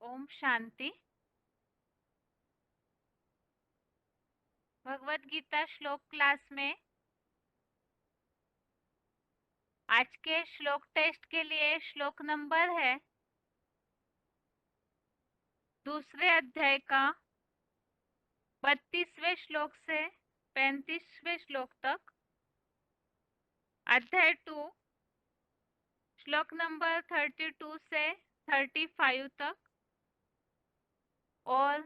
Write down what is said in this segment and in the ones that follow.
ओम शांति। भगवत गीता श्लोक क्लास में आज के श्लोक टेस्ट के लिए श्लोक नंबर है दूसरे अध्याय का 32वें श्लोक से 35वें श्लोक तक, अध्याय 2 श्लोक नंबर 32 से 35 तक और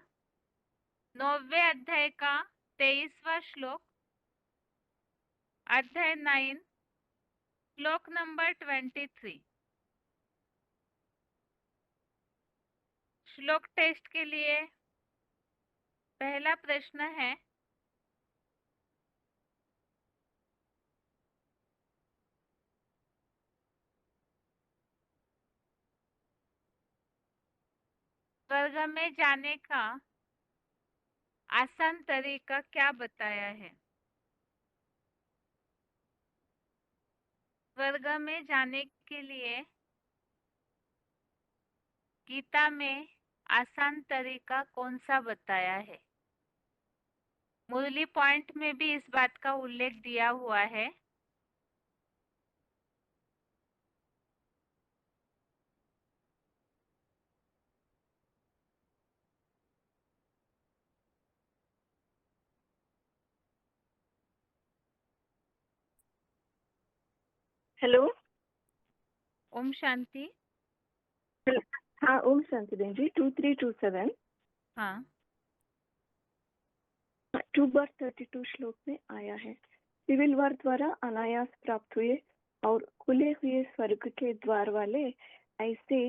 9वें अध्याय का 23वां श्लोक, अध्याय 9 श्लोक नंबर 23। श्लोक टेस्ट के लिए पहला प्रश्न है, स्वर्ग में जाने का आसान तरीका क्या बताया है? स्वर्ग में जाने के लिए गीता में आसान तरीका कौन सा बताया है? मुरली पॉइंट में भी इस बात का उल्लेख दिया हुआ है। हेलो। ओम शांति। हाँ, ओम शांति बहन जी। 2327 हाँ, 2/32 श्लोक में आया है, सिविल वार द्वारा अनायास प्राप्त हुए और खुले हुए स्वर्ग के द्वार वाले ऐसे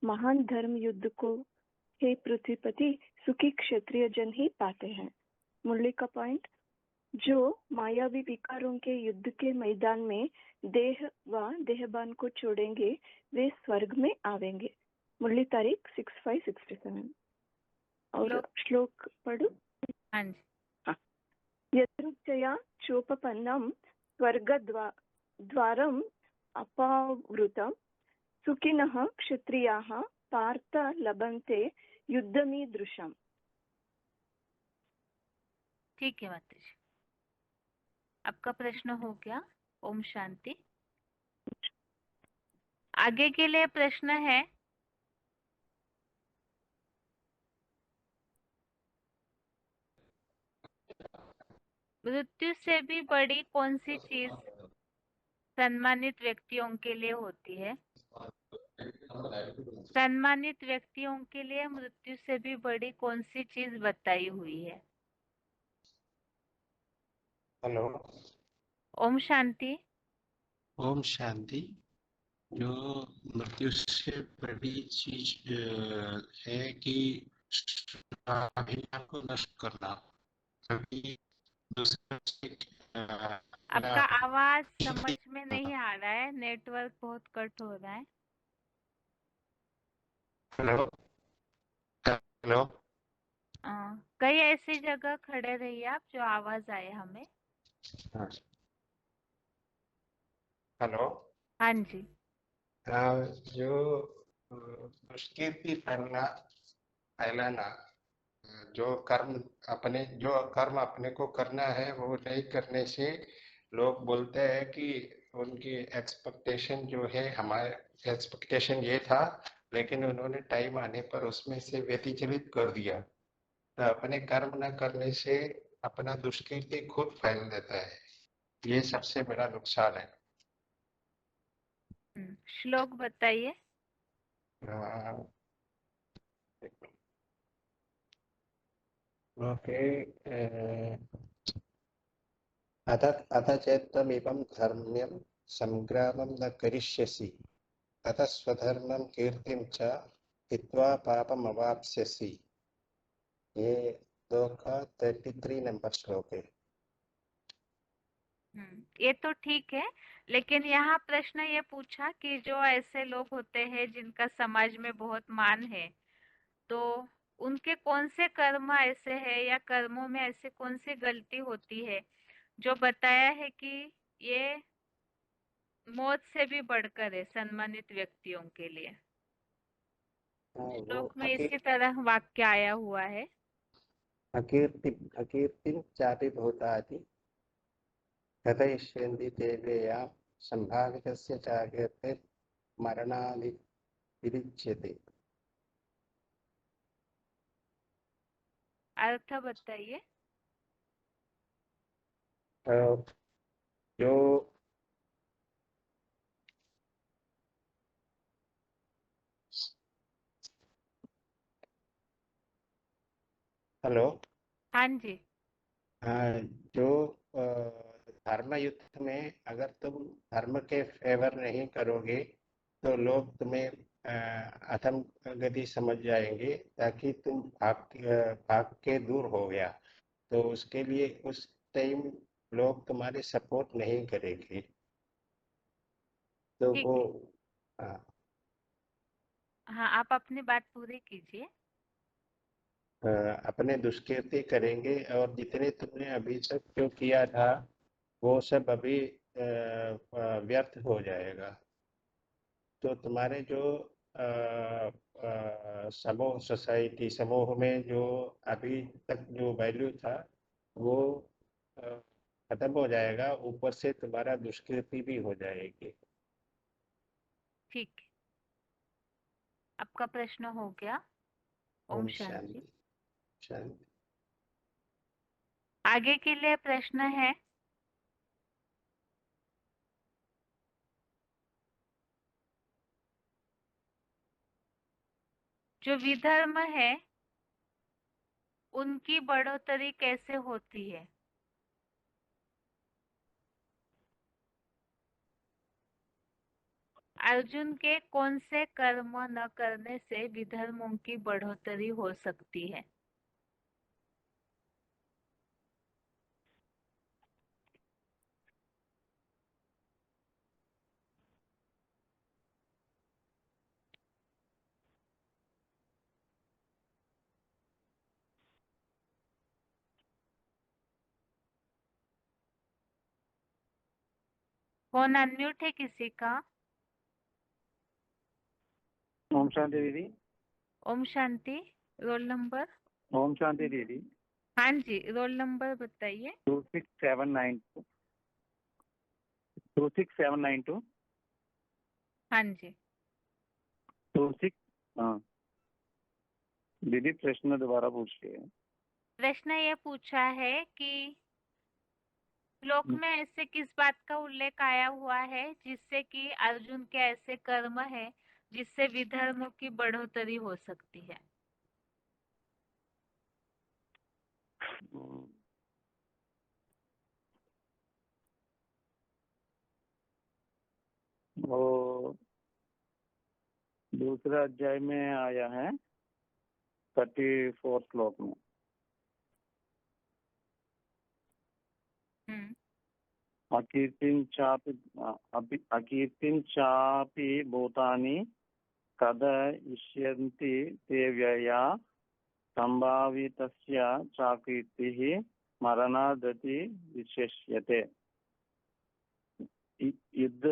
महान धर्म युद्ध को हे पृथ्वीपति सुखी क्षत्रिय जन ही पाते हैं। मुरली का पॉइंट, जो मायावी विकारों के युद्ध के मैदान में देह व देहबान को छोड़ेंगे वे स्वर्ग में आवेंगे। मुरली तारीख 6567। और श्लोक पढ़ू। हाँ जी। यदृच्छया चोपपन्नं स्वर्गद्वारम् अपावृतं सुखिनः क्षत्रियाः पार्थ लभन्ते युद्धमीदृशम्। ठीक है माता जी, आपका प्रश्न हो गया। ओम शांति। आगे के लिए प्रश्न है, मृत्यु से भी बड़ी कौन सी चीज सम्मानित व्यक्तियों के लिए होती है? सम्मानित व्यक्तियों के लिए मृत्यु से भी बड़ी कौन सी चीज बताई हुई है? हेलो। ओम शांति। ओम शांति। जो मृत्यु से बड़ी चीज है कि अभिमान को नष्ट करना, कभी दूसरे से आपका आवाज समझ में नहीं आ रहा है, नेटवर्क बहुत कट हो रहा है। Hello hello. कई ऐसी जगह खड़े रहिए आप जो आवाज आए हमें। हाँ। हेलो। हाँ जी। जो दुष्कीर्ति फैलाना, जो कर्म अपने को करना है वो नहीं करने से लोग बोलते हैं कि उनकी एक्सपेक्टेशन जो है, हमारे एक्सपेक्टेशन ये था लेकिन उन्होंने टाइम आने पर उसमें से व्यतिचलित कर दिया। तो अपने कर्म न करने से अपना दुष्कीर्ति खुद फैल देता है, ये सबसे बड़ा नुकसान है। श्लोक बताइए। ओके। अथ चेत्त्वमिमं धर्म्यं संग्रामं न करिष्यसि अतः स्वधर्मं कीर्तिं च हित्वा पापम् अवाप्स्यसि। ये 2 का 33 नंबर श्लोक है। ये तो ठीक है, लेकिन यहाँ प्रश्न ये पूछा कि जो ऐसे लोग होते हैं जिनका समाज में बहुत मान है, तो उनके कौन से कर्म ऐसे हैं या कर्मों में ऐसे कौन सी गलती होती है जो बताया है कि ये मौत से भी बढ़कर है सम्मानित व्यक्तियों के लिए। वो श्लोक में इसी तरह वाक्य आया हुआ है। अकीर्तिं चापि भूतानि कथयिष्यन्ति ते व्ययां संभावितस्य च कीर्तिर्मरणादि विरिच्यते। अर्थ बताइए। तो जो हेलो। हाँ जी। हाँ, जो धर्म युद्ध में अगर तुम धर्म के फेवर नहीं करोगे तो लोग तुम्हें अधम गति समझ जाएंगे, ताकि तुम भाग के दूर हो गया। तो उसके लिए उस टाइम लोग तुम्हारे सपोर्ट नहीं करेंगे। तो ठीक वो है। हाँ, हाँ, आप अपनी बात पूरी कीजिए। अपने दुष्कृत्य करेंगे, और जितने तुमने अभी तक जो किया था वो सब अभी व्यर्थ हो जाएगा। तो तुम्हारे जो समूह सोसाइटी समूह में जो अभी तक जो वैल्यू था वो अ, खत्म हो जाएगा, ऊपर से तुम्हारा दुष्कृति भी हो जाएगी। ठीक है, आपका प्रश्न हो गया। ओम ओम शांति। शांति। शांति। आगे के लिए प्रश्न है, जो विधर्म है उनकी बढ़ोतरी कैसे होती है? अर्जुन के कौन से कर्म न करने से विधर्मों की बढ़ोतरी हो सकती है? फोन अनम्यूट है किसी का? ओम शांति दीदी। ओम शांति। Roll number? ओम शांति दीदी। हाँ जी, रोल नंबर बताइए। 26792 26792 हाँ जी। 26। हाँ दीदी, प्रश्न दोबारा पूछिए। प्रश्न ये पूछा है कि श्लोक में ऐसे किस बात का उल्लेख आया हुआ है जिससे कि अर्जुन के ऐसे कर्म है जिससे विधर्मों की बढ़ोतरी हो सकती है? वो दूसरा अध्याय में आया है, 34 श्लोक में। हम्म। अकीर्तिं चापि भूतानि कथयिष्यन्ति ते व्यया संभावितस्य च कीर्तिः मरणादति विशेष्यते। युद्ध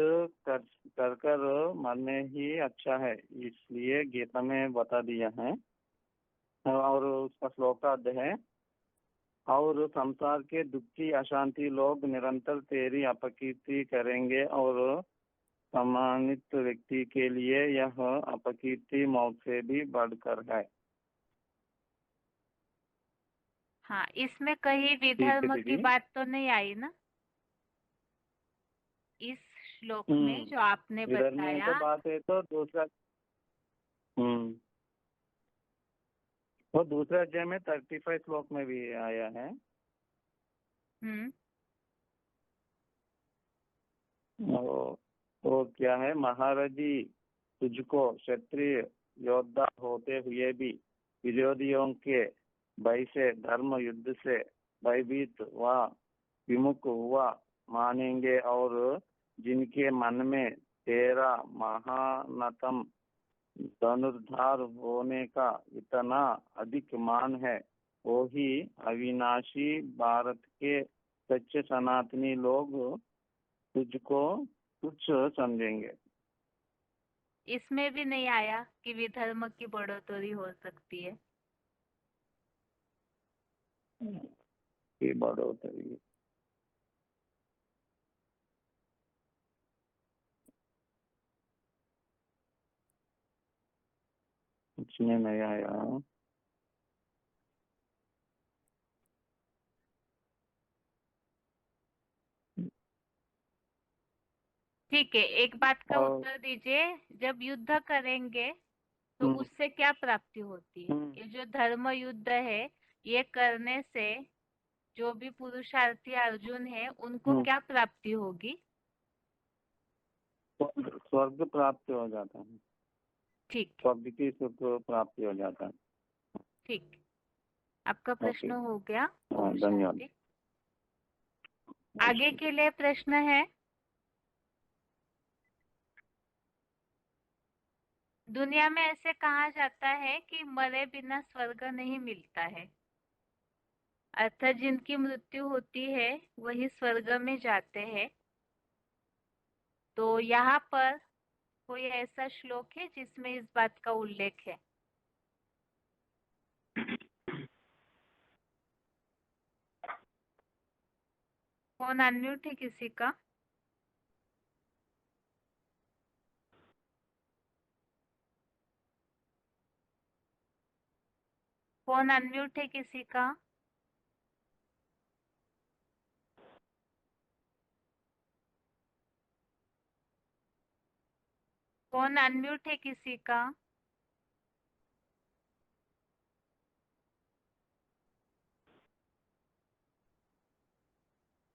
कर मरने ही अच्छा है, इसलिए गीता में बता दिया है। और उसका श्लोकार्थ है, और संसार के दुखी अशांति लोग निरंतर तेरी अपकीर्ति करेंगे, और सम्मानित व्यक्ति के लिए यह अपकीर्ति मौत से भी बढ़कर है। हाँ, इसमें कहीं ठीक है विधर्म की दीदी। बात तो नहीं आई ना इस श्लोक में जो आपने इधर में बताया? तो बात है, तो दूसरा वो दूसरा अध्याय में 35 श्लोक में भी आया है। हम्म। वो क्या है, महाराजी तुझको क्षत्रिय योद्धा होते हुए भी विरोधियों के भय से धर्म युद्ध से भयभीत व विमुख हुआ मानेंगे, और जिनके मन में तेरा महानतम धनुर्धार होने का इतना अधिक मान है, वो ही अविनाशी भारत के सच्चे सनातनी लोग तुझको तुच्छ समझेंगे। इसमें भी नहीं आया कि विधर्म की बढ़ोतरी हो सकती है। की बढ़ोतरी इसमें नहीं आया। ठीक है, एक बात का और उत्तर दीजिए, जब युद्ध करेंगे तो हम्म, उससे क्या प्राप्ति होती है? ये जो धर्म युद्ध है, ये करने से जो भी पुरुषार्थी अर्जुन है उनको क्या प्राप्ति होगी? स्वर्ग प्राप्त हो जाता है, ठीक, स्वर्ग की सुख प्राप्ति हो जाता है। ठीक। आपका प्रश्न ओके, हो गया। हाँ, ओम धन्यवाद। शांति। आगे के लिए प्रश्न है, दुनिया में ऐसे कहा जाता है कि मरे बिना स्वर्ग नहीं मिलता है, अर्थात जिनकी मृत्यु होती है वही स्वर्ग में जाते हैं। तो यहाँ पर कोई ऐसा श्लोक है जिसमें इस बात का उल्लेख है? फोन अनम्यूट है किसी का? फोन अनम्यूट है किसी का? फोन अनम्यूट है किसी का?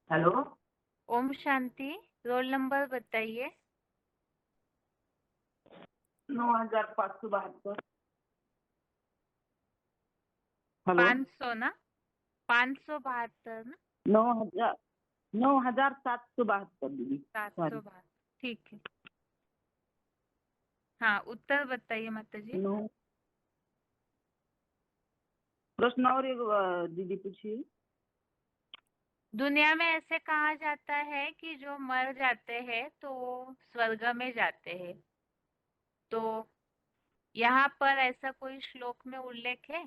हेलो, ओम शांति। रोल नंबर बताइए। 9572। हेलो, 500 ना? 572 ना? 9772 दीदी। 772। ठीक है। हाँ, उत्तर बताइए माता जी। नो, प्रश्न और एक दीदी पूछिए। दुनिया में ऐसे कहा जाता है कि जो मर जाते हैं तो वो स्वर्ग में जाते हैं। तो यहाँ पर ऐसा कोई श्लोक में उल्लेख है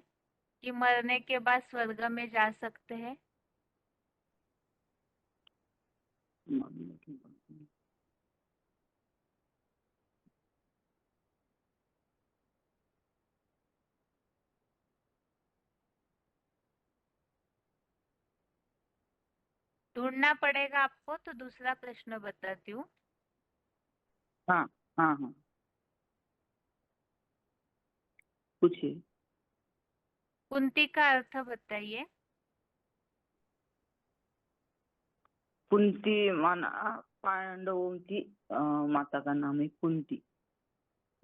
कि मरने के बाद स्वर्ग में जा सकते हैं? ढूंढना पड़ेगा आपको, तो दूसरा प्रश्न बताती हूँ। हाँ हाँ हाँ, पूछिए। कुंती का अर्थ बताइए। कुंती माना पांडवों की माता का नाम है कुंती।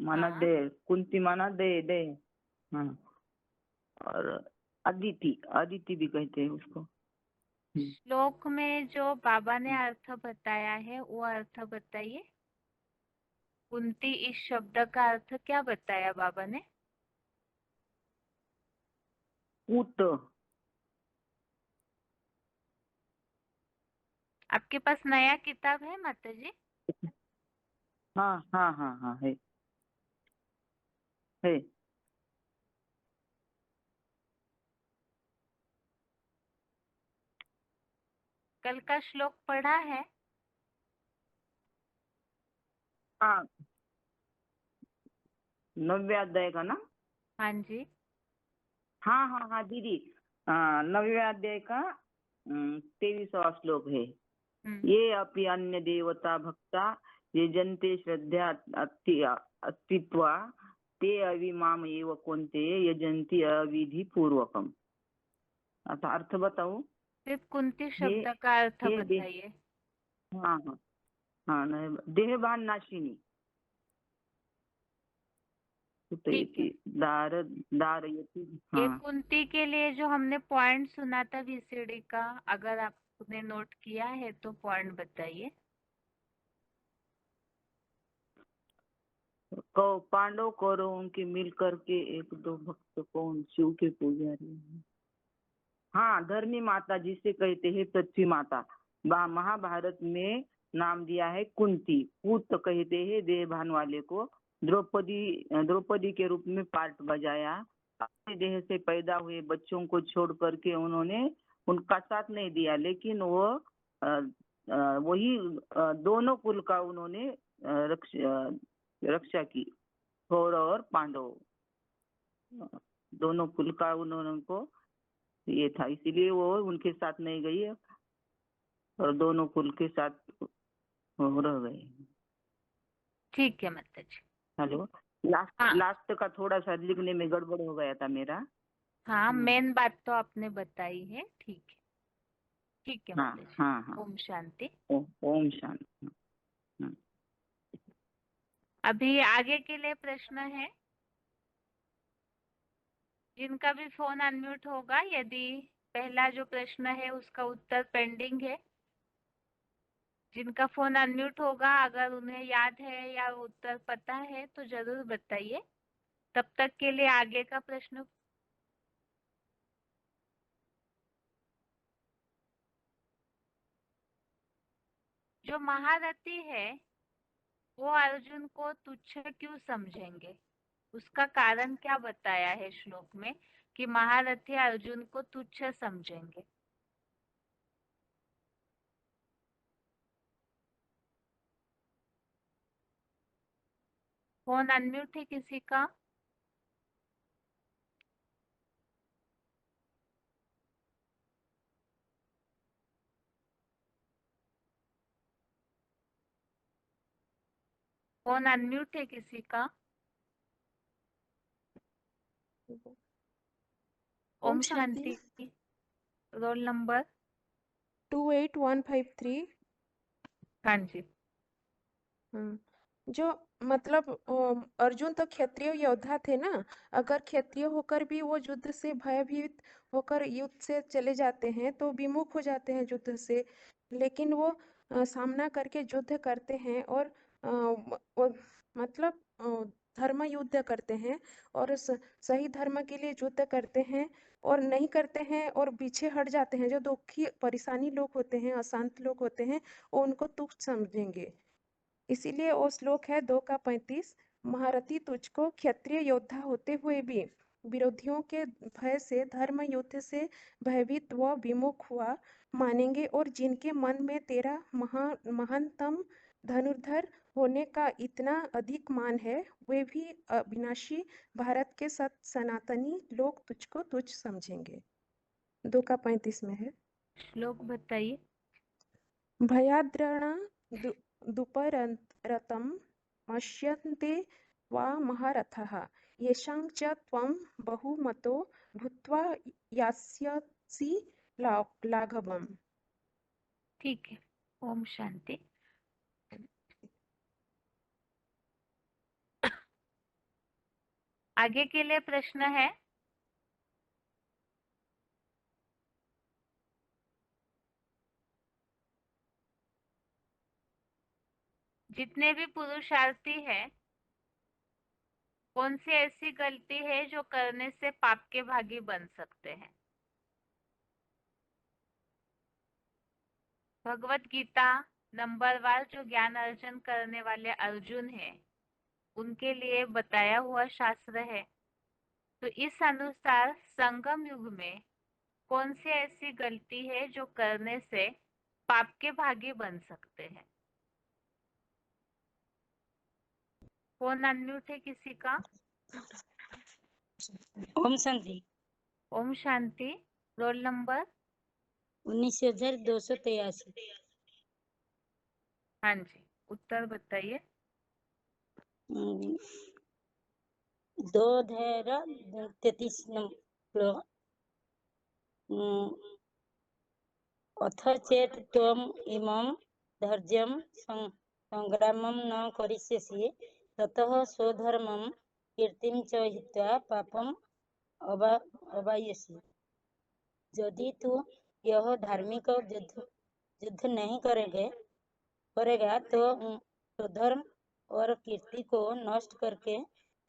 माना हाँ। दे, कुंती माना दे दे। हाँ, और अदिति, अदिति भी कहते हैं उसको। श्लोक में जो बाबा ने अर्थ बताया है वो अर्थ बताइए। कुंती इस शब्द का अर्थ क्या बताया बाबा ने? ऊट। आपके पास नया किताब है माता जी? हाँ हाँ हाँ हाँ, है। कल का श्लोक पढ़ा है? हाँ, 90 अध्याय का ना। हाँ जी। हाँ हाँ हाँ दीदी, 90 अध्याय का 23वां श्लोक है। ये अपि अन्य देवता भक्ता यजन्ते श्रद्धा अस्तित्वा ते अविमाम एव कौन्ते यजन्ति अविधि पूर्वकम। अर्थ बताऊं? सिर्फ कुंती हे शब्द का अर्थ हे दे, बताइए। हाँ हाँ हाँ, देहभान नाशिनी। ठीक है। दार दारयति। ये हाँ, कुंती के लिए जो हमने पॉइंट सुना था वीसीडी का, अगर आपने नोट किया है तो पॉइंट बताइए। पांडव कौरवों के मिल करके एक दो भक्त कौन शिव के पुजारी हैं। हाँ, धरणी माता जिसे कहते हैं पृथ्वी माता, महाभारत में नाम दिया है कुंती। पूत कहते हैं देहभान वाले को, द्रौपदी के रूप में पार्ट बजाया। अपने देह से पैदा हुए बच्चों को छोड़ करके उन्होंने उनका साथ नहीं दिया, लेकिन वो वही दोनों कुल का उन्होंने रक्षा की। कौरव और पांडव दोनों कुल का उनको ये था, इसीलिए वो उनके साथ नहीं गई और दोनों कुल के साथ रह गए। ठीक है माता जी। हेलो, हाँ लास्ट का थोड़ा सा लिखने में गड़बड़ हो गया था मेरा। हाँ, मेन बात तो आपने बताई है। ठीक है हाँ माता जी। हाँ हाँ। ओम शांति। ओम शांति। अभी आगे के लिए प्रश्न है, जिनका भी फोन अनम्यूट होगा, यदि पहला जो प्रश्न है उसका उत्तर पेंडिंग है, जिनका फोन अनम्यूट होगा अगर उन्हें याद है या उत्तर पता है तो जरूर बताइए। तब तक के लिए आगे का प्रश्न। जो महारथी है वो अर्जुन को तुच्छ क्यों समझेंगे? उसका कारण क्या बताया है श्लोक में कि महारथी अर्जुन को तुच्छ समझेंगे? फोन अनम्यूट है किसी का? फोन अनम्यूट है किसी का? ओम शांति। Roll number 28153। हाँ जी। जो मतलब अर्जुन तो क्षत्रिय योद्धा थे ना। अगर क्षत्रिय होकर भी वो युद्ध से भयभीत होकर युद्ध से चले जाते हैं तो विमुख हो जाते हैं युद्ध से, लेकिन वो सामना करके युद्ध करते हैं और वो मतलब धर्म युद्ध करते हैं और सही धर्म के लिए युद्ध करते हैं और नहीं करते हैं और पीछे हट जाते हैं। जो दुखी परेशानी लोग होते हैं, अशांत लोग होते हैं, वो उनको तुच्छ समझेंगे। इसीलिए वो श्लोक है 2 का 35। महारथी तुझको क्षत्रिय योद्धा होते हुए भी विरोधियों के भय से धर्म युद्ध से भयभीत व विमुख हुआ मानेंगे, और जिनके मन में तेरा महानतम धनुर्धर होने का इतना अधिक मान है, वे भी अविनाशी भारत के सनातनी लोग तुझको तुच्छ समझेंगे। 2 का 35 में है। श्लोक बताइए। भयाद्रणा दुपरतं पश्यन्ते वा महारथः येषां च त्वं बहुमतो भूत्वा यास्यसि लाघवम्। ठीक है। ओम शांति। आगे के लिए प्रश्न है, जितने भी पुरुषार्थी हैं, कौन सी ऐसी गलती है जो करने से पाप के भागी बन सकते हैं? भगवत गीता नंबरवार जो ज्ञान अर्जन करने वाले अर्जुन हैं, उनके लिए बताया हुआ शास्त्र है। तो इस अनुसार संगम युग में कौन सी ऐसी गलती है जो करने से पाप के भागी बन सकते हैं? फोन अनम्यूट है किसी का? ओम शांति। ओम शांति। Roll number 19,283। हाँ जी, उत्तर बताइए। 2,33 श्लोक। अथ चेत् त्वम् इमं धैर्यं संग्रामं न करिष्यसि ततः स्वधर्मं कीर्तिं च हित्वा पापम् अवाप्स्यसि। यदि तू यह धार्मिक युद्ध नहीं करेगा तो स्वधर्म और कीर्ति को नष्ट करके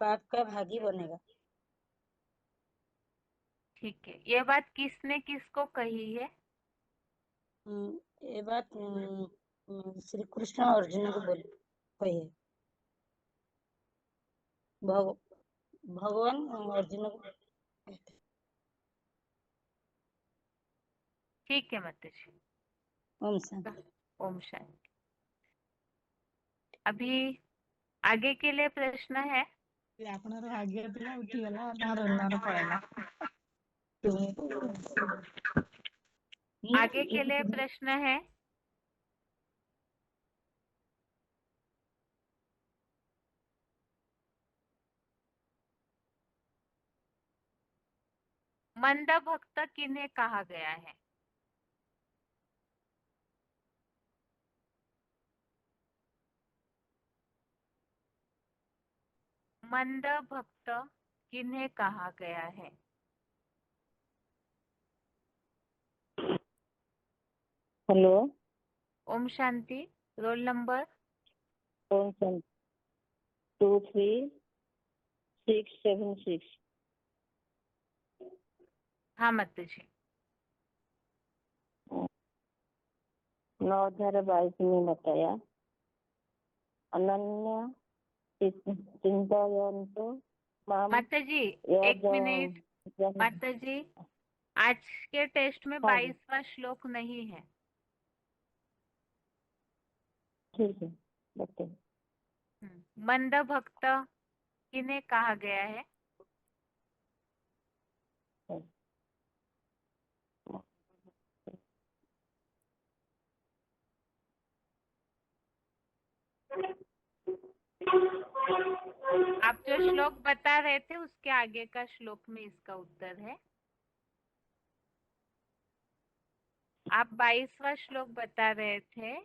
पाप का भागी बनेगा। ठीक है, ये बात किसने किसको कही है? ये बात श्री कृष्ण अर्जुन को कही है। भग, भगवान अर्जुन को ठीक है माताजी। ओम शांति। ओम शांति। अभी आगे के लिए प्रश्न है। ଆପଣର ଆଜ୍ଞା ଥିଲା ଉଠିଗଲା ତାର ନର ପଳେଇଲା। आगे के लिए प्रश्न है। मंद भक्त किन्हें कहा गया है? मंद भक्त किन्हें कहा गया है? हेलो। ओम शांति। रोल नंबर ओम शांति 23676। हाँ माताजी। 9022 में बताया अनन्य चिंतयन्तु माम माताजी एक मिनट। माताजी आज के टेस्ट में 22वां श्लोक नहीं है। ठीक है बताइए। मंद भक्त किन्हें कहा गया है? आप जो श्लोक बता रहे थे उसके आगे का श्लोक में इसका उत्तर है। आप 22वां श्लोक बता रहे थे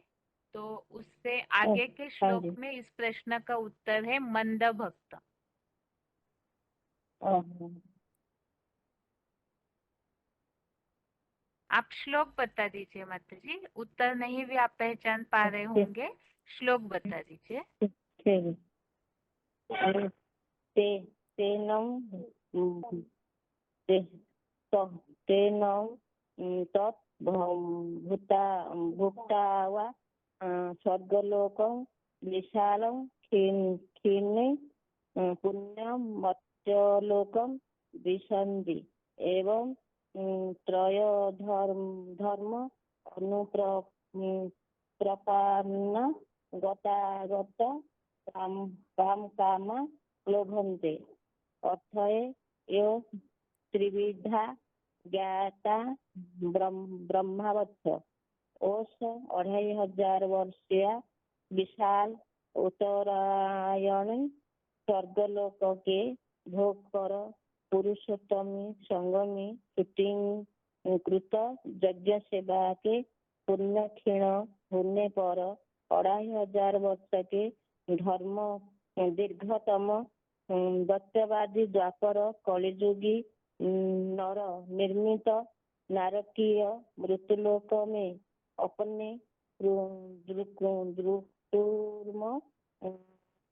तो उससे आगे के श्लोक में इस प्रश्न का उत्तर है मंद भक्त। आप श्लोक बता दीजिए माताजी। उत्तर नहीं भी आप पहचान पा रहे होंगे, श्लोक बता दीजिए। भुक्ता वा स्वर्गलोकं विशालं क्षीणे पुण्यं मर्त्यलोकं विशन्ति एवं त्रयो धर्म अनुप्रपन्न गतागत काम लोभन्ते अर्थये यो त्रिविधा ज्ञाता ब्रह्मावत्स ओष 2500 वर्षीय विशाल उत्तरायण स्वर्गलोक के भोग कर पुरुषोत्तमी संगमी शूटिंग कृत यज्ञ सेवा के पुण्य क्षीण होने पर 2500 वर्ष के धर्म दीर्घतम दत्तवादी द्वापर कलिजुगी नर निर्मित नारकीय मृत्युलोक में अपने द्रुम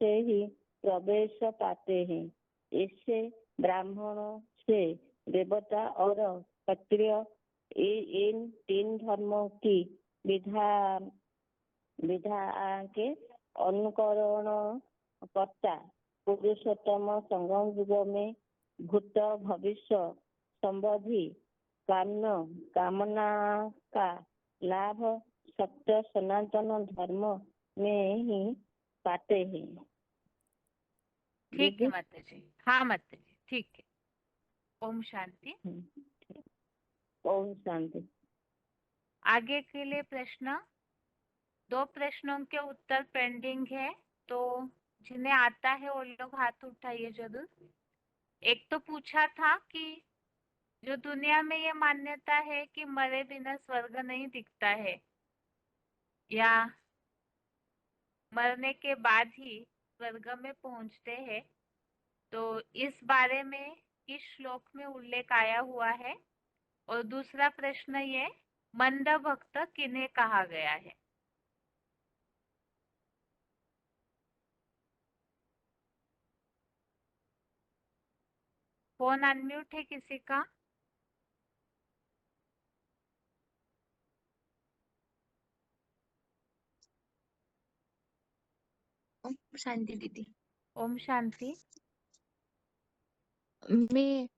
से ही प्रवेश पाते हैं। इससे ब्राह्मण से देवता और क्षत्रिय इन 3 धर्मों की विधा के अनुकरण कर्ता पुरुषोत्तम संगम युग में भूत भविष्य संबंधी कामना का लाभ सत्य सनातन धर्म में ही पाते हैं। ठीक है माताजी। हाँ माताजी ठीक है। ओम शांति। ओम शांति। आगे के लिए प्रश्न 2 प्रश्नों के उत्तर पेंडिंग है, तो जिन्हें आता है वो लोग हाथ उठाइए जरूर। एक तो पूछा था कि जो दुनिया में ये मान्यता है कि मरे बिना स्वर्ग नहीं दिखता है या मरने के बाद ही स्वर्ग में पहुंचते हैं, तो इस बारे में किस श्लोक में उल्लेख आया हुआ है? और दूसरा प्रश्न ये मंद भक्त किन्हें कहा गया है? फोन अनम्यूट है किसी का? ओम शांति दीदी। ओम शांति। मैं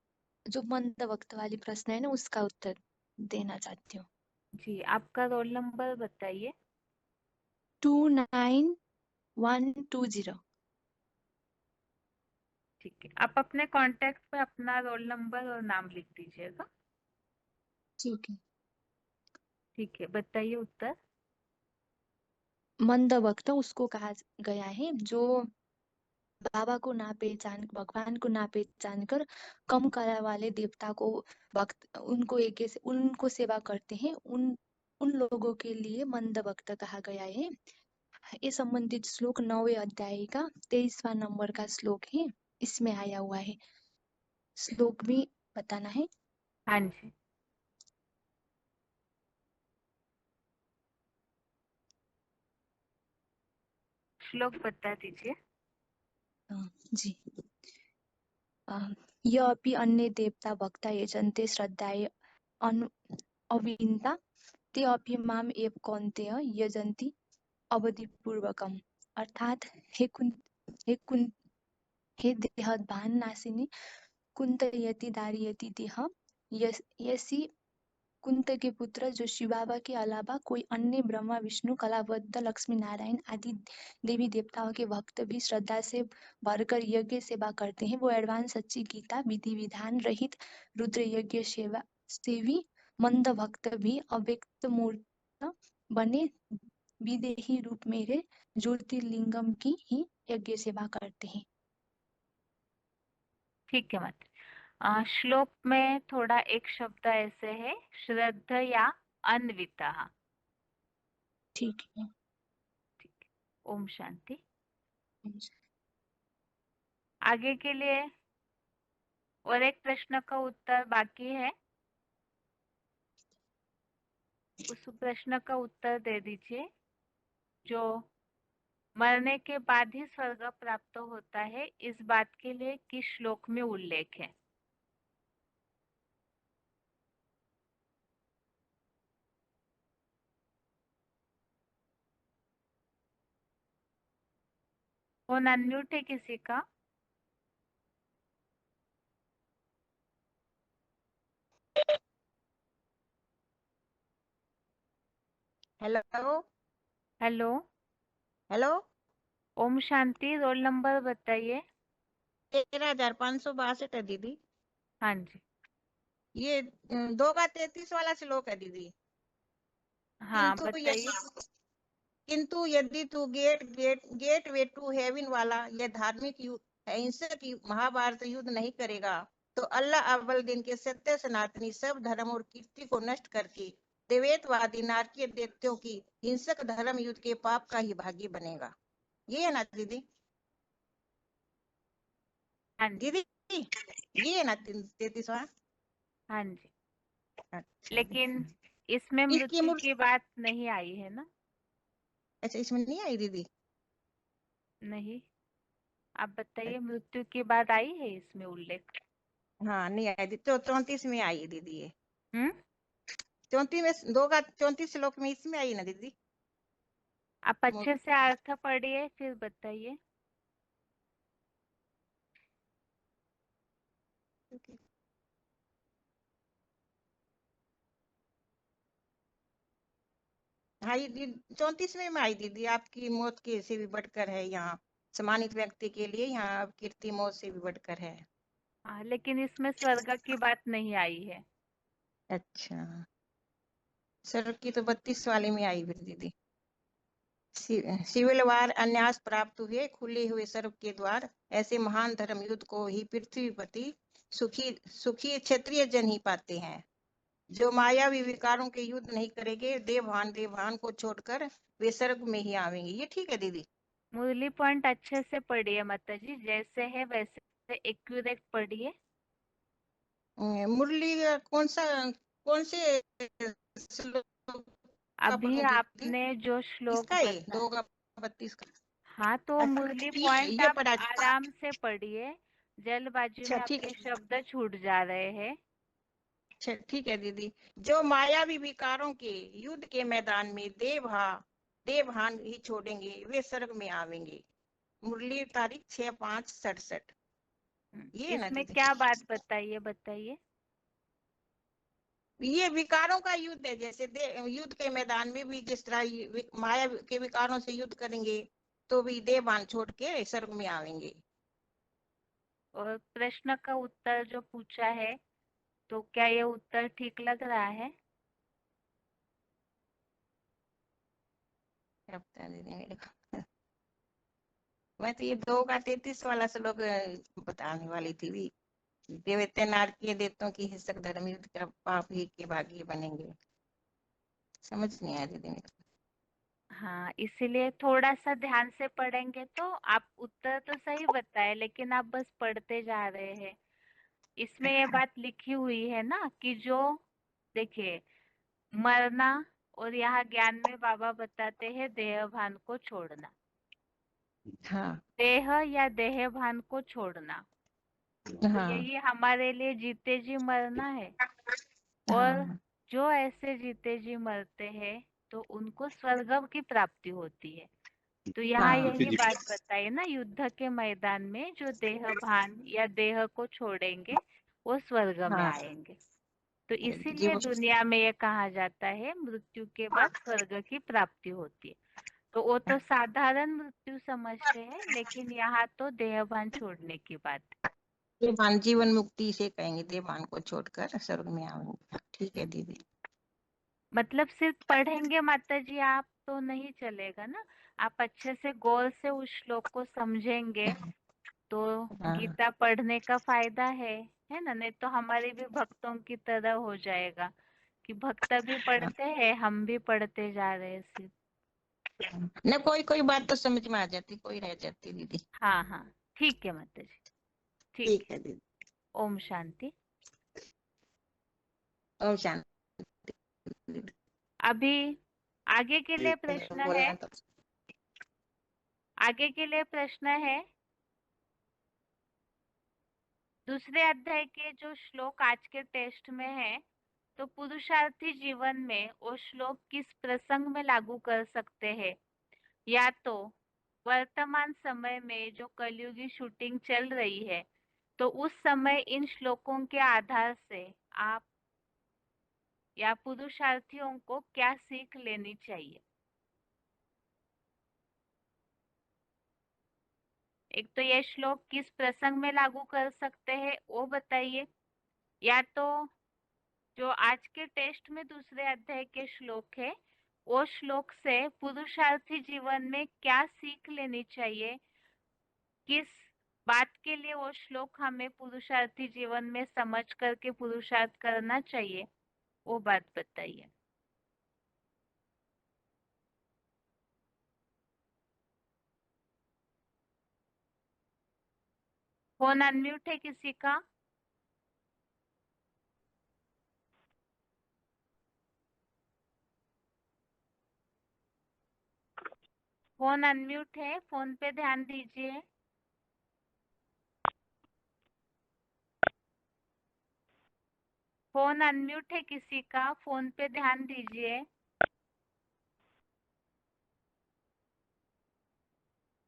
जो मंद वक्त वाली प्रश्न है ना उसका उत्तर देना चाहती हूँ। जी, आपका रोल नंबर बताइए। 29120। ठीक है, आप अपने कांटेक्ट पे अपना रोल नंबर और नाम लिख दीजिएगा। ठीक है। ठीक है, बताइए उत्तर। मंद वक्त उसको कहा गया है जो बाबा को ना पहचान भगवान को ना पहचान कर कम कला वाले देवता को भक्त उनको सेवा करते हैं, उन लोगों के लिए मंद भक्त कहा गया है। ये संबंधित श्लोक 9वें अध्याय का 23वां नंबर का श्लोक है, इसमें आया हुआ है। श्लोक भी बताना है। हाँ जी, श्लोक बता दीजिए। जी। यह अपि अन्य देवता भक्ता यजन्ते श्रद्धाये अविन्ता ते अपि माम एव कौन्तेय यजन्ति अवधिपूर्वकम। अर्थात हे देह भान नाशिनी कुंतयति दारियति देह यसी कुंत के पुत्र जो शिव बाबा के अलावा कोई अन्य ब्रह्मा विष्णु कलावद्ध लक्ष्मी नारायण आदि देवी देवताओं के भक्त भी श्रद्धा से भरकर यज्ञ सेवा करते हैं, वो एडवांस सच्ची गीता विधि विधान रहित रुद्र यज्ञ सेवा सेवी मंद भक्त भी अव्यक्त मूर्त बने विदेही रूप मेरे ज्योतिर्लिंगम की ही यज्ञ सेवा करते हैं। ठीक है मत। श्लोक में थोड़ा एक शब्द ऐसे है, श्रद्धा या अन्विता। ठीक है। ठीक है, ओम शांति। आगे के लिए और एक प्रश्न का उत्तर बाकी है, उस प्रश्न का उत्तर दे दीजिए। जो मरने के बाद ही स्वर्ग प्राप्त होता है, इस बात के लिए किस श्लोक में उल्लेख है? फोन अनम्यूट है किसी का? Hello hello, hello. ओम शांति। रोल नंबर बताइए। 13,562 है दीदी। हाँ जी, ये 2 का 33 वाला श्लोक है दीदी। हाँ बताइए। किंतु यदि तू गेट वे टू हेवन वाला यह धार्मिक अहिंसक महाभारत युद्ध नहीं करेगा तो अल्लाह अव्वल दिन के सत्य सनातनी सब धर्म और कीर्ति को नष्ट करके देवेतवादी नारकीय दैत्यों की हिंसक धर्म युद्ध के पाप का ही भागी बनेगा। ये है ना दीदी? हाँ जी, दीदी ये है ना 33वां? हाँ जी, अच्छा लेकिन इसमें इसकी मृत्यु की बात नहीं आई है ना? अच्छा इसमें नहीं आई दीदी? नहीं, आप बताइए, मृत्यु की बात आई है इसमें उल्लेख? हाँ नहीं आई दीदी। तो 34 में आई दीदी ये। 34 में 2 का 34 श्लोक में इसमें आई ना दीदी? आप अच्छे से अर्थ पढ़िए फिर बताइए। हाँ ये 34 में आई दीदी। आपकी मौत के से भी बढ़कर है यहाँ, सम्मानित व्यक्ति के लिए यहाँ कीर्ति मौत से भी बढ़कर है। हाँ, लेकिन इसमें स्वर्ग की बात नहीं आई है। अच्छा सर की तो 32 वाले में आई फिर दीदी। सिविल वार अन्यास प्राप्त हुए खुले हुए स्वर्ग के द्वार, ऐसे महान धर्म युद्ध को ही पृथ्वीपति सुखी सुखी क्षत्रिय जन ही पाते हैं। जो मायावी विकारों के युद्ध नहीं करेंगे देवभान को छोड़कर वे स्वर्ग में ही आवेंगे। ये ठीक है दीदी? मुरली पॉइंट अच्छे से पढ़िए माता जी, जैसे है वैसे एक्यूरेट पढ़िए। मुरली कौन से श्लोक का अभी पढ़ूं दीदी? आपने जो श्लोक इसका ये बता, 2 का 32 का? हाँ तो मुरली पॉइंट ये आप पढ़ा। आराम से पढ़िए, जल्दबाजी अच्छा में ठीक है। आपके शब्द छूट जा रहे हैं। अच्छा ठीक है दीदी। जो मायावी विकारों के युद्ध के मैदान में देवभान ही छोड़ेंगे वे स्वर्ग में आवेंगे। मुरली तारीख 6/5/67। ये है ना इसमें दीदी। क्या बात बताइए बताइए। ये विकारों का युद्ध है, जैसे युद्ध के मैदान में भी जिस तरह माया के विकारों से युद्ध करेंगे तो भी देहभान छोड़ के स्वर्ग में आएंगे। और प्रश्न का उत्तर जो पूछा है, तो क्या ये उत्तर ठीक लग रहा है? क्या बता दीदी मेरे को। मैं तो ये 2 का 33 वाला श्लोक बताने वाली थी भी। देवते नारकीय देवतों की हिंसक धर्म युद्ध का पाप ही के भागी बनेंगे। समझ नहीं आया दीदी मेरे को। हाँ, इसीलिए थोड़ा सा ध्यान से पढ़ेंगे तो आप उत्तर तो सही बताए, लेकिन आप बस पढ़ते जा रहे हैं। इसमें ये बात लिखी हुई है ना कि जो देखिए मरना, और यहाँ ज्ञान में बाबा बताते हैं देह भान को छोड़ना, हाँ देह या देह भान को छोड़ना, तो हाँ यही हमारे लिए जीते जी मरना है। और हाँ जो ऐसे जीते जी मरते हैं तो उनको स्वर्ग की प्राप्ति होती है। तो यहाँ हाँ यही बात बताई ना, युद्ध के मैदान में जो देह भान या देह को छोड़ेंगे वो स्वर्ग में हाँ आएंगे। तो इसीलिए जीव दुनिया में ये कहा जाता है मृत्यु के बाद स्वर्ग की प्राप्ति होती है। तो वो तो साधारण मृत्यु समझते हैं, लेकिन यहाँ तो देहभान छोड़ने की बात है। देवान जीवन मुक्ति से कहेंगे, देवान को छोड़कर स्वर्ग में आएंगे। ठीक है दीदी। मतलब सिर्फ पढ़ेंगे माता जी आप तो नहीं चलेगा ना, आप अच्छे से गौर से उस श्लोक को समझेंगे तो हाँ गीता पढ़ने का फायदा है ना। नहीं तो हमारे भी भक्तों की तरह हो जाएगा कि भक्त भी पढ़ते हैं, हम भी पढ़ते जा रहे हैं सिर्फ। न कोई कोई बात तो समझ में आ जाती, कोई रह जाती दीदी। हाँ हाँ, ठीक है माता जी, ठीक ठीक है। है दीदी। ओम शांति। ओम शांति दीदी। अभी आगे के लिए प्रश्न है, बोलना तो आगे के लिए प्रश्न है दूसरे अध्याय के जो श्लोक आज के टेस्ट में है, तो पुरुषार्थी जीवन में वो श्लोक किस प्रसंग में लागू कर सकते हैं? या तो वर्तमान समय में जो कलयुगी शूटिंग चल रही है, तो उस समय इन श्लोकों के आधार से आप या पुरुषार्थियों को क्या सीख लेनी चाहिए? एक तो ये श्लोक किस प्रसंग में लागू कर सकते हैं वो बताइए, या तो जो आज के टेस्ट में दूसरे अध्याय के श्लोक है वो श्लोक से पुरुषार्थी जीवन में क्या सीख लेनी चाहिए, किस बात के लिए वो श्लोक हमें पुरुषार्थी जीवन में समझ करके पुरुषार्थ करना चाहिए, वो बात बताइए। फोन अनम्यूट है किसी का? फोन अनम्यूट है, फोन पे ध्यान दीजिए। फोन अनम्यूट है किसी का, फोन पे ध्यान दीजिए।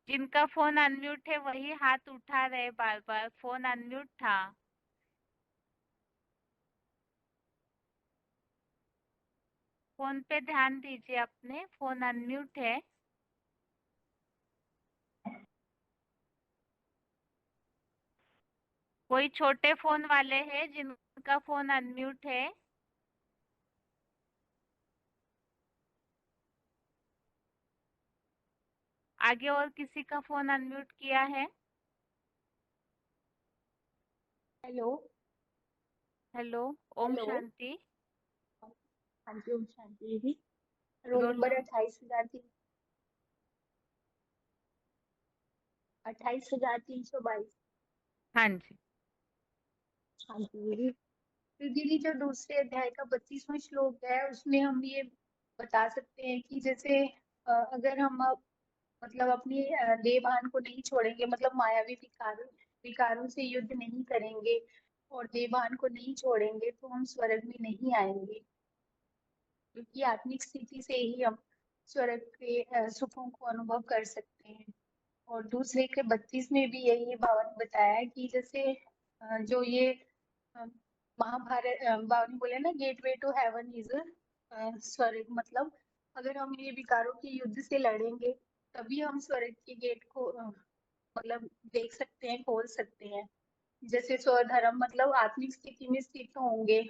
जिनका फोन अनम्यूट है वही हाथ उठा रहे बार बार, फोन अनम्यूट था। फोन पे ध्यान दीजिए अपने, फोन अनम्यूट है। कोई छोटे फोन वाले हैं जिनका फोन अनम्यूट है? आगे और किसी का फोन अनम्यूट किया है? हेलो। हेलो, ओम हेलो। शांति। हाँ जी, ओम शांति दीदी। Roll roll number number 28,322। हाँ जी। हाँ जी दीदी। तो दीदी जो दूसरे अध्याय का 25वां श्लोक है उसमें हम ये बता सकते हैं कि जैसे अगर हम मतलब अपनी देहभान को नहीं छोड़ेंगे, मतलब मायावी विकारों से युद्ध नहीं करेंगे और देहभान को नहीं छोड़ेंगे तो हम स्वर्ग में नहीं आएंगे, क्योंकि आत्मिक स्थिति से ही हम स्वर्ग के सुखों को अनुभव कर सकते हैं। और दूसरे के 32 में भी यही भाव ने बताया कि जैसे जो ये महाभारत भाव ने बोले ना, गेटवे टू हेवन इज स्वर्ग, मतलब अगर हम ये विकारों के युद्ध से लड़ेंगे तभी हम स्वर्ग के गेट को मतलब देख सकते हैं, खोल सकते हैं। जैसे स्वधर्म मतलब आत्मिक स्थिति में स्थित होंगे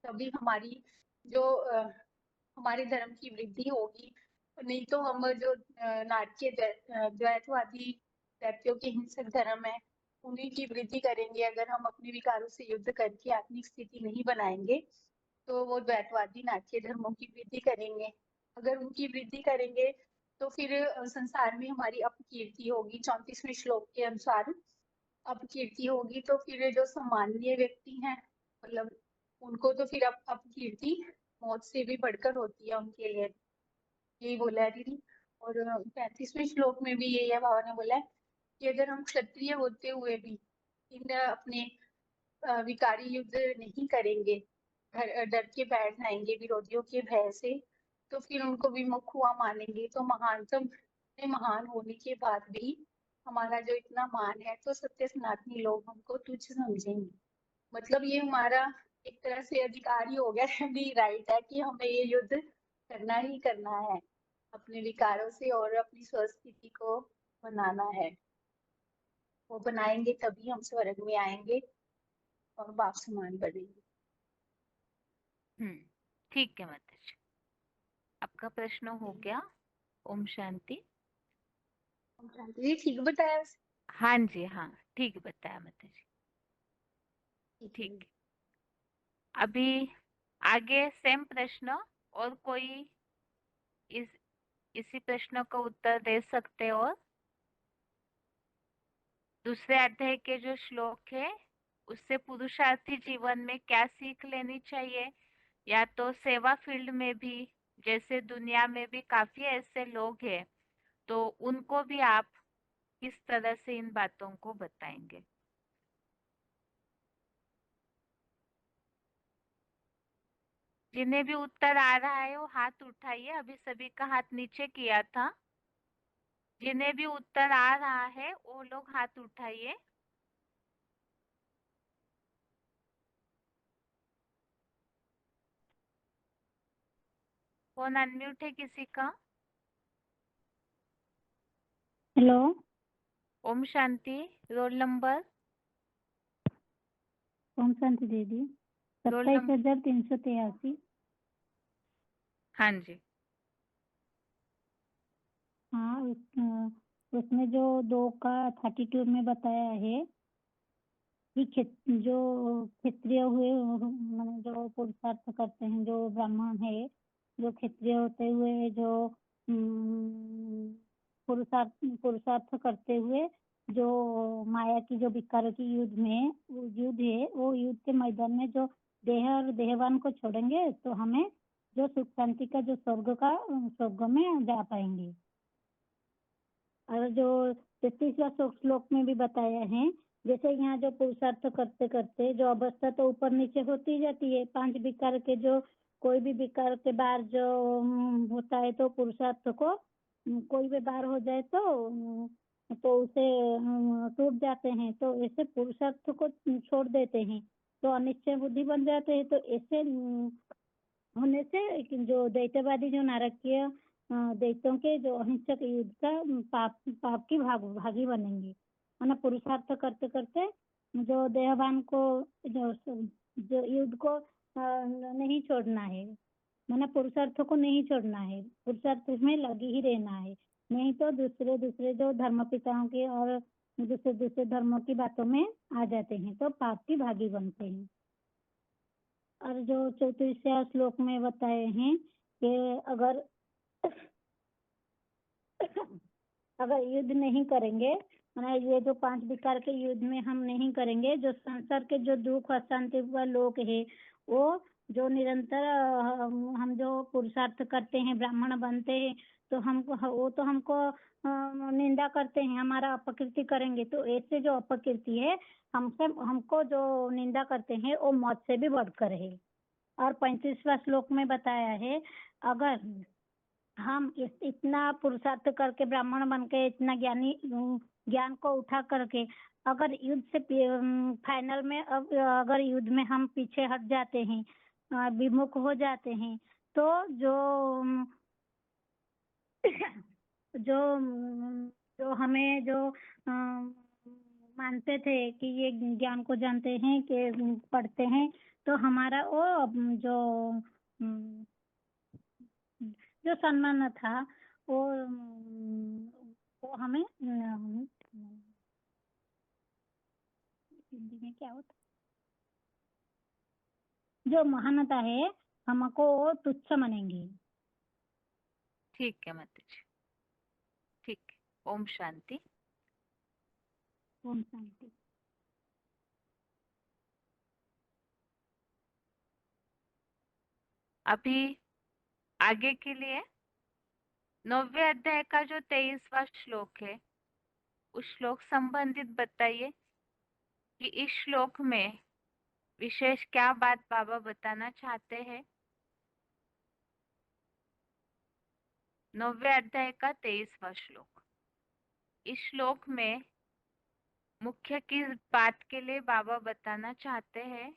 तभी हमारी जो हमारे धर्म की वृद्धि होगी, नहीं तो हम जो नाटकीय द्वैतवादी दैत्यों के हिंसक धर्म है उन्हीं की वृद्धि करेंगे। अगर हम अपने विकारों से युद्ध करके आत्मिक स्थिति नहीं बनाएंगे तो वो द्वैतवादी नाटकीय धर्मों की वृद्धि करेंगे। अगर उनकी वृद्धि करेंगे तो फिर संसार में हमारी अपकीर्ति होगी। 34वें श्लोक के अनुसार अपकीर्ति होगी तो फिर जो सामान्य व्यक्ति हैं मतलब उनको तो फिर अपकीर्ति मौत से भी बढ़कर होती है उनके लिए, यही बोला है दीदी। और 35वें श्लोक में भी यही भाव ने बोला है कि अगर हम क्षत्रिय होते हुए भी इन अपने विकारी युद्ध नहीं करेंगे, डर के बैठ जाएंगे विरोधियों के भय से, तो फिर उनको विमुख हुआ मानेंगे तो महानतम महान होने के बाद भी हमारा जो इतना मान है तो सत्य सनातनी लोग हमको तुच्छ समझेंगे। मतलब ये हमारा एक तरह से अधिकार ही हो गया है, भी राइट है कि हमें ये युद्ध करना ही करना है, अपने विकारों से और अपनी स्वस्थिति को बनाना है। वो बनाएंगे तभी हम स्वर्ग में आएंगे और बाप समान बढ़ेंगे। ठीक है माता जी, आपका प्रश्न हो गया। ओम शांति। ओम शांति जी, ठीक बताया? हाँ जी, हाँ ठीक बताया माता जी। ठीक, अभी आगे सेम प्रश्न और कोई इसी प्रश्न का उत्तर दे सकते। और दूसरे अध्याय के जो श्लोक है उससे पुरुषार्थी जीवन में क्या सीख लेनी चाहिए, या तो सेवा फील्ड में भी, जैसे दुनिया में भी काफी ऐसे लोग हैं, तो उनको भी आप किस तरह से इन बातों को बताएंगे। जिन्हें भी उत्तर आ रहा है वो हाथ उठाइए। अभी सभी का हाथ नीचे किया था। जिन्हें भी उत्तर आ रहा है वो लोग हाथ उठाइए। फोन अनम्यूट है किसी का? हेलो, ओम शांति। Roll number? ओम शांति दीदी। रोल 27,383। हाँ जी। हाँ, उसमें जो 2 का 32 में बताया है कि जो क्षत्रिय हुए मतलब जो पुरुषार्थ करते हैं, जो ब्राह्मण है, जो क्षत्रिय होते हुए जो पुरुषार्थ करते हुए जो माया की जो विकारों की युद्ध है, वो युद्ध के मैदान में जो देह और देहवान को छोड़ेंगे तो हमें जो सुख शांति का जो स्वर्ग में जा पाएंगे। और जो 33वां श्लोक में भी बताया है, जैसे यहाँ जो पुरुषार्थ करते करते जो अवस्था तो ऊपर नीचे होती जाती है, 5 विकार के जो कोई भी विकार के बाहर जो होता है तो पुरुषार्थ को कोई भी बाहर हो जाए तो उसे टूट जाते हैं, तो ऐसे पुरुषार्थ को छोड़ देते हैं तो अनिश्चय बुद्धि बन जाते हैं। तो ऐसे होने से जो दैत्यवादी जो नारकीय दैत्यों के जो अहिंसक युद्ध का पाप की भागी बनेंगे। है ना, पुरुषार्थ करते करते जो देहवान को जो युद्ध को नहीं छोड़ना है, माना पुरुषार्थ को नहीं छोड़ना है, पुरुषार्थ में लगी ही रहना है, नहीं तो दूसरे जो धर्म पिताओं के और दूसरे धर्मों की बातों में आ जाते हैं तो पाप की भागी बनते हैं। और जो 34वें श्लोक में बताए हैं कि अगर युद्ध नहीं करेंगे, ये जो 5 विकार के युद्ध में हम नहीं करेंगे, जो संसार के जो दुख अशांति वाले लोग है वो जो निरंतर हम जो पुरुषार्थ करते हैं, ब्राह्मण बनते हैं, तो हमको निंदा करते हैं, हमारा अपकीर्ति करेंगे। तो ऐसे जो अपकीर्ति है हमको जो निंदा करते हैं वो मौत से भी बढ़कर है। और 35वां श्लोक में बताया है, अगर हम इतना पुरुषार्थ करके ब्राह्मण बन के इतना ज्ञान को उठा करके अगर युद्ध से फाइनल में अगर युद्ध में हम पीछे हट जाते हैं, विमुख हो जाते हैं, तो जो जो हमें जो मानते थे कि ये ज्ञान को जानते हैं, कि पढ़ते हैं, तो हमारा वो जो जो सम्मान था वो हमें हिंदी में क्या होता, जो महानता है हमको तुच्छ मानेंगे। ठीक है माता जी, ठीक है। ओम शांति। ओम शांति। अभी आगे के लिए 9वें अध्याय का जो 23वां श्लोक है, उस श्लोक संबंधित बताइए कि इस श्लोक में विशेष क्या बात बाबा बताना चाहते हैं। 9वें अध्याय का 23वां श्लोक। इस श्लोक में मुख्य किस बात के लिए बाबा बताना चाहते हैं,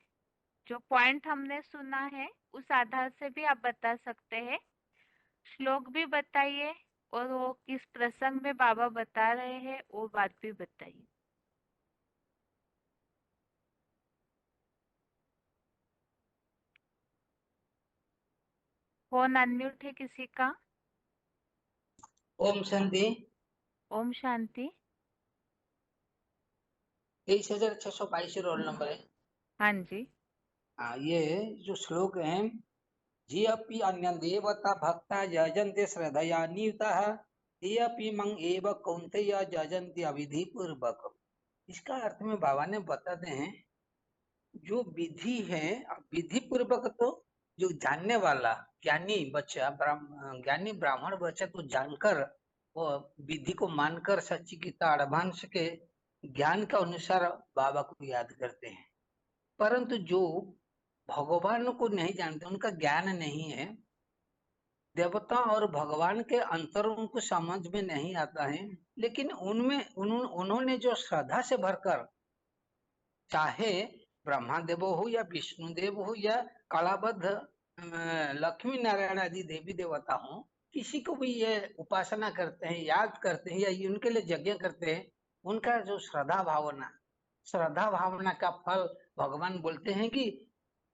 जो पॉइंट हमने सुना है उस आधार से भी आप बता सकते हैं। श्लोक भी बताइए और वो किस प्रसंग में बाबा बता रहे हैं वो बात भी बताइए। फोन अनम्यूट है किसी का? ओम शांति। ओम शांति। 23,622 रोल नंबर है। हाँ जी। ये जो श्लोक है, जी अपि अन्य देवता भक्ता यजन्ते श्रद्धया नियुक्ताः ते अपि मं एव कौन्तेय यजन्ति अविधि पूर्वक। इसका अर्थ में बाबा ने बताते हैं, जो विधि है विधि पूर्वक, तो जो जानने वाला ज्ञानी बच्चा ज्ञानी ब्राह्मण बच्चा तो जानकर वो विधि को मानकर सच्ची गीता एडवांस के ज्ञान के अनुसार बाबा को याद करते हैं। परंतु जो भगवान को नहीं जानते, उनका ज्ञान नहीं है, देवता और भगवान के अंतर उनको समझ में नहीं आता है, लेकिन उनमें उन्होंने जो श्रद्धा से भरकर, चाहे ब्रह्मा देव हो या विष्णु देव हो या कालाबद्ध लक्ष्मी नारायण आदि देवी देवता हो, किसी को भी ये उपासना करते हैं, याद करते हैं या उनके लिए यज्ञ करते हैं, उनका जो श्रद्धा भावना का फल भगवान बोलते हैं कि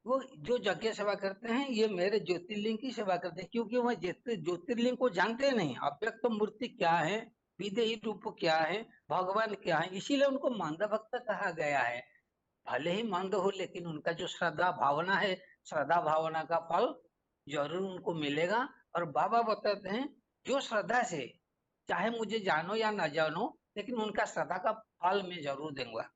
वो जो यज्ञ सेवा करते हैं ये मेरे ज्योतिर्लिंग की सेवा करते हैं, क्योंकि वह ज्योतिर्लिंग को जानते नहीं, अव्यक्त तो मूर्ति क्या है, विदेही रूप क्या है, भगवान क्या है, इसीलिए उनको मंद भक्त कहा गया है। भले ही मंद हो, लेकिन उनका जो श्रद्धा भावना है, श्रद्धा भावना का फल जरूर उनको मिलेगा। और बाबा बताते हैं, जो श्रद्धा से, चाहे मुझे जानो या न जानो, लेकिन उनका श्रद्धा का फल मैं जरूर दूंगा।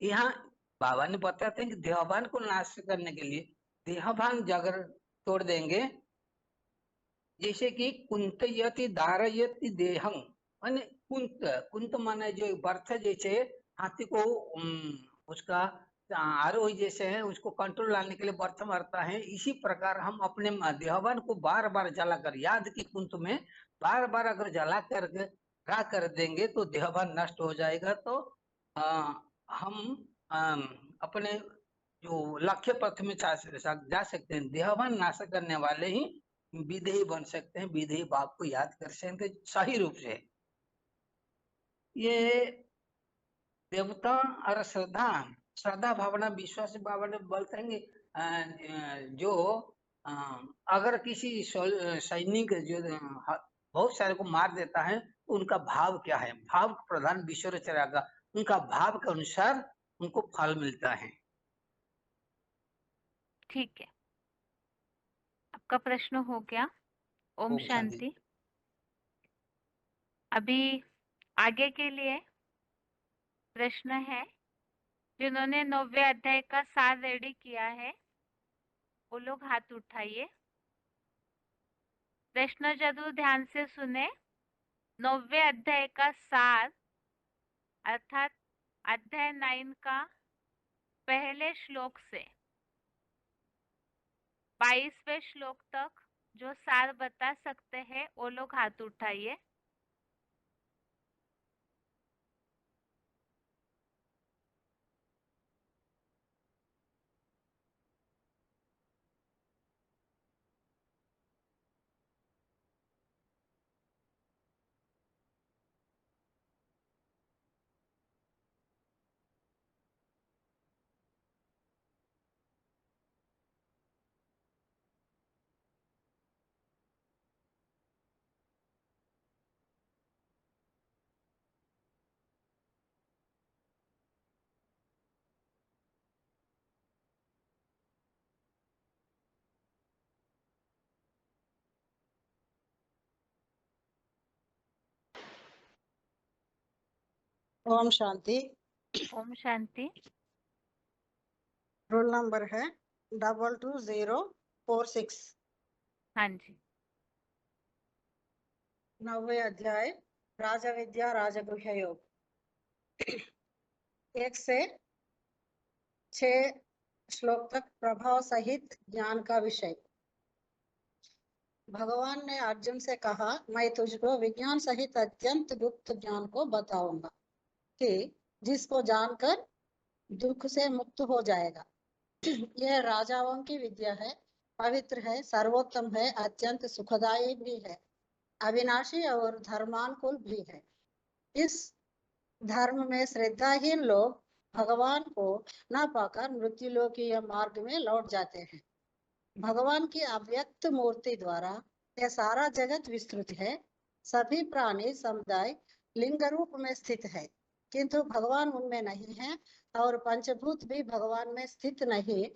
यहाँ बाबा ने बताते हैं कि देहभान को नाश करने के लिए देहभान जागर तोड़ देंगे, जैसे कि कुंतयति धारयति देहं, माने कुंत माने जो बर्थ, जैसे हाथी को उसका आरोही जैसे है, उसको कंट्रोल लाने के लिए बर्थ मारता है, इसी प्रकार हम अपने देहभान को बार बार जलाकर, याद की कुंत में बार बार अगर जला कर देंगे तो देहभान नष्ट हो जाएगा। तो हम अपने जो लक्ष्य पथ में जा सकते हैं। देहभान नाश करने वाले ही विधेय बन सकते हैं, विधेय बाप को याद कर सकते सही रूप से। ये देवता और श्रद्धा भावना विश्वास बाबा ने बोलते हैं, जो अगर किसी सैनिक जो बहुत सारे को मार देता है तो उनका भाव क्या है, भाव प्रधान विश्व चलेगा, उनका भाव के अनुसार उनको फल मिलता है। ठीक है, आपका प्रश्न हो गया। ओम शांति। अभी आगे के लिए प्रश्न है, जिन्होंने 9वें अध्याय का सार रेडी किया है वो लोग हाथ उठाइए। प्रश्न जरूर ध्यान से सुने। 9वें अध्याय का सार अर्थात अध्याय 9 का पहले श्लोक से 22वें श्लोक तक जो सार बता सकते हैं वो लोग हाथ उठाइए। ओम शांति। ओम शांति। रोल नंबर है 22046। हाँ जी। 9वें अध्याय राजविद्या राजगृह योग। 1 से 6 श्लोक तक प्रभाव सहित ज्ञान का विषय। भगवान ने अर्जुन से कहा, मैं तुझको विज्ञान सहित अत्यंत गुप्त ज्ञान को बताऊंगा कि जिसको जानकर दुख से मुक्त हो जाएगा। यह राजाओं की विद्या है, पवित्र है, सर्वोत्तम है, अत्यंत सुखदायी भी है, अविनाशी और धर्मानुकूल भी है। इस धर्म में श्रद्धाहीन लोग भगवान को न पाकर मृत्युलोकीय मार्ग में लौट जाते हैं। भगवान की अव्यक्त मूर्ति द्वारा यह सारा जगत विस्तृत है। सभी प्राणी समुदाय लिंग रूप में स्थित है, किंतु भगवान उनमें नहीं है और पंचभूत भी भगवान में स्थित नहीं।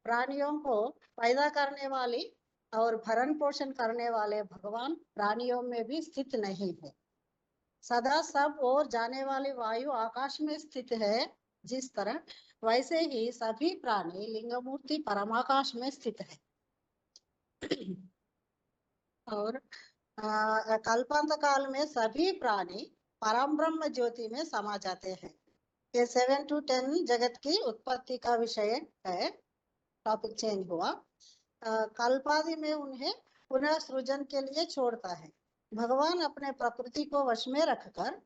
प्राणियों को पैदा करने वाली और भरण पोषण करने वाले भगवान प्राणियों में भी स्थित नहीं है। सदा सब ओर जाने वाली वायु आकाश में स्थित है, जिस तरह वैसे ही सभी प्राणी लिंग मूर्ति परमाकाश में स्थित है। और कल्पांत काल में सभी प्राणी परम ब्रह्म ज्योति में समा जाते हैं। ये 7 to 10 जगत की उत्पत्ति का विषय है। टॉपिक चेंज हुआ। कल्पादि में उन्हें पुनः सृजन के लिए छोड़ता है। भगवान अपने प्रकृति को वश में रखकर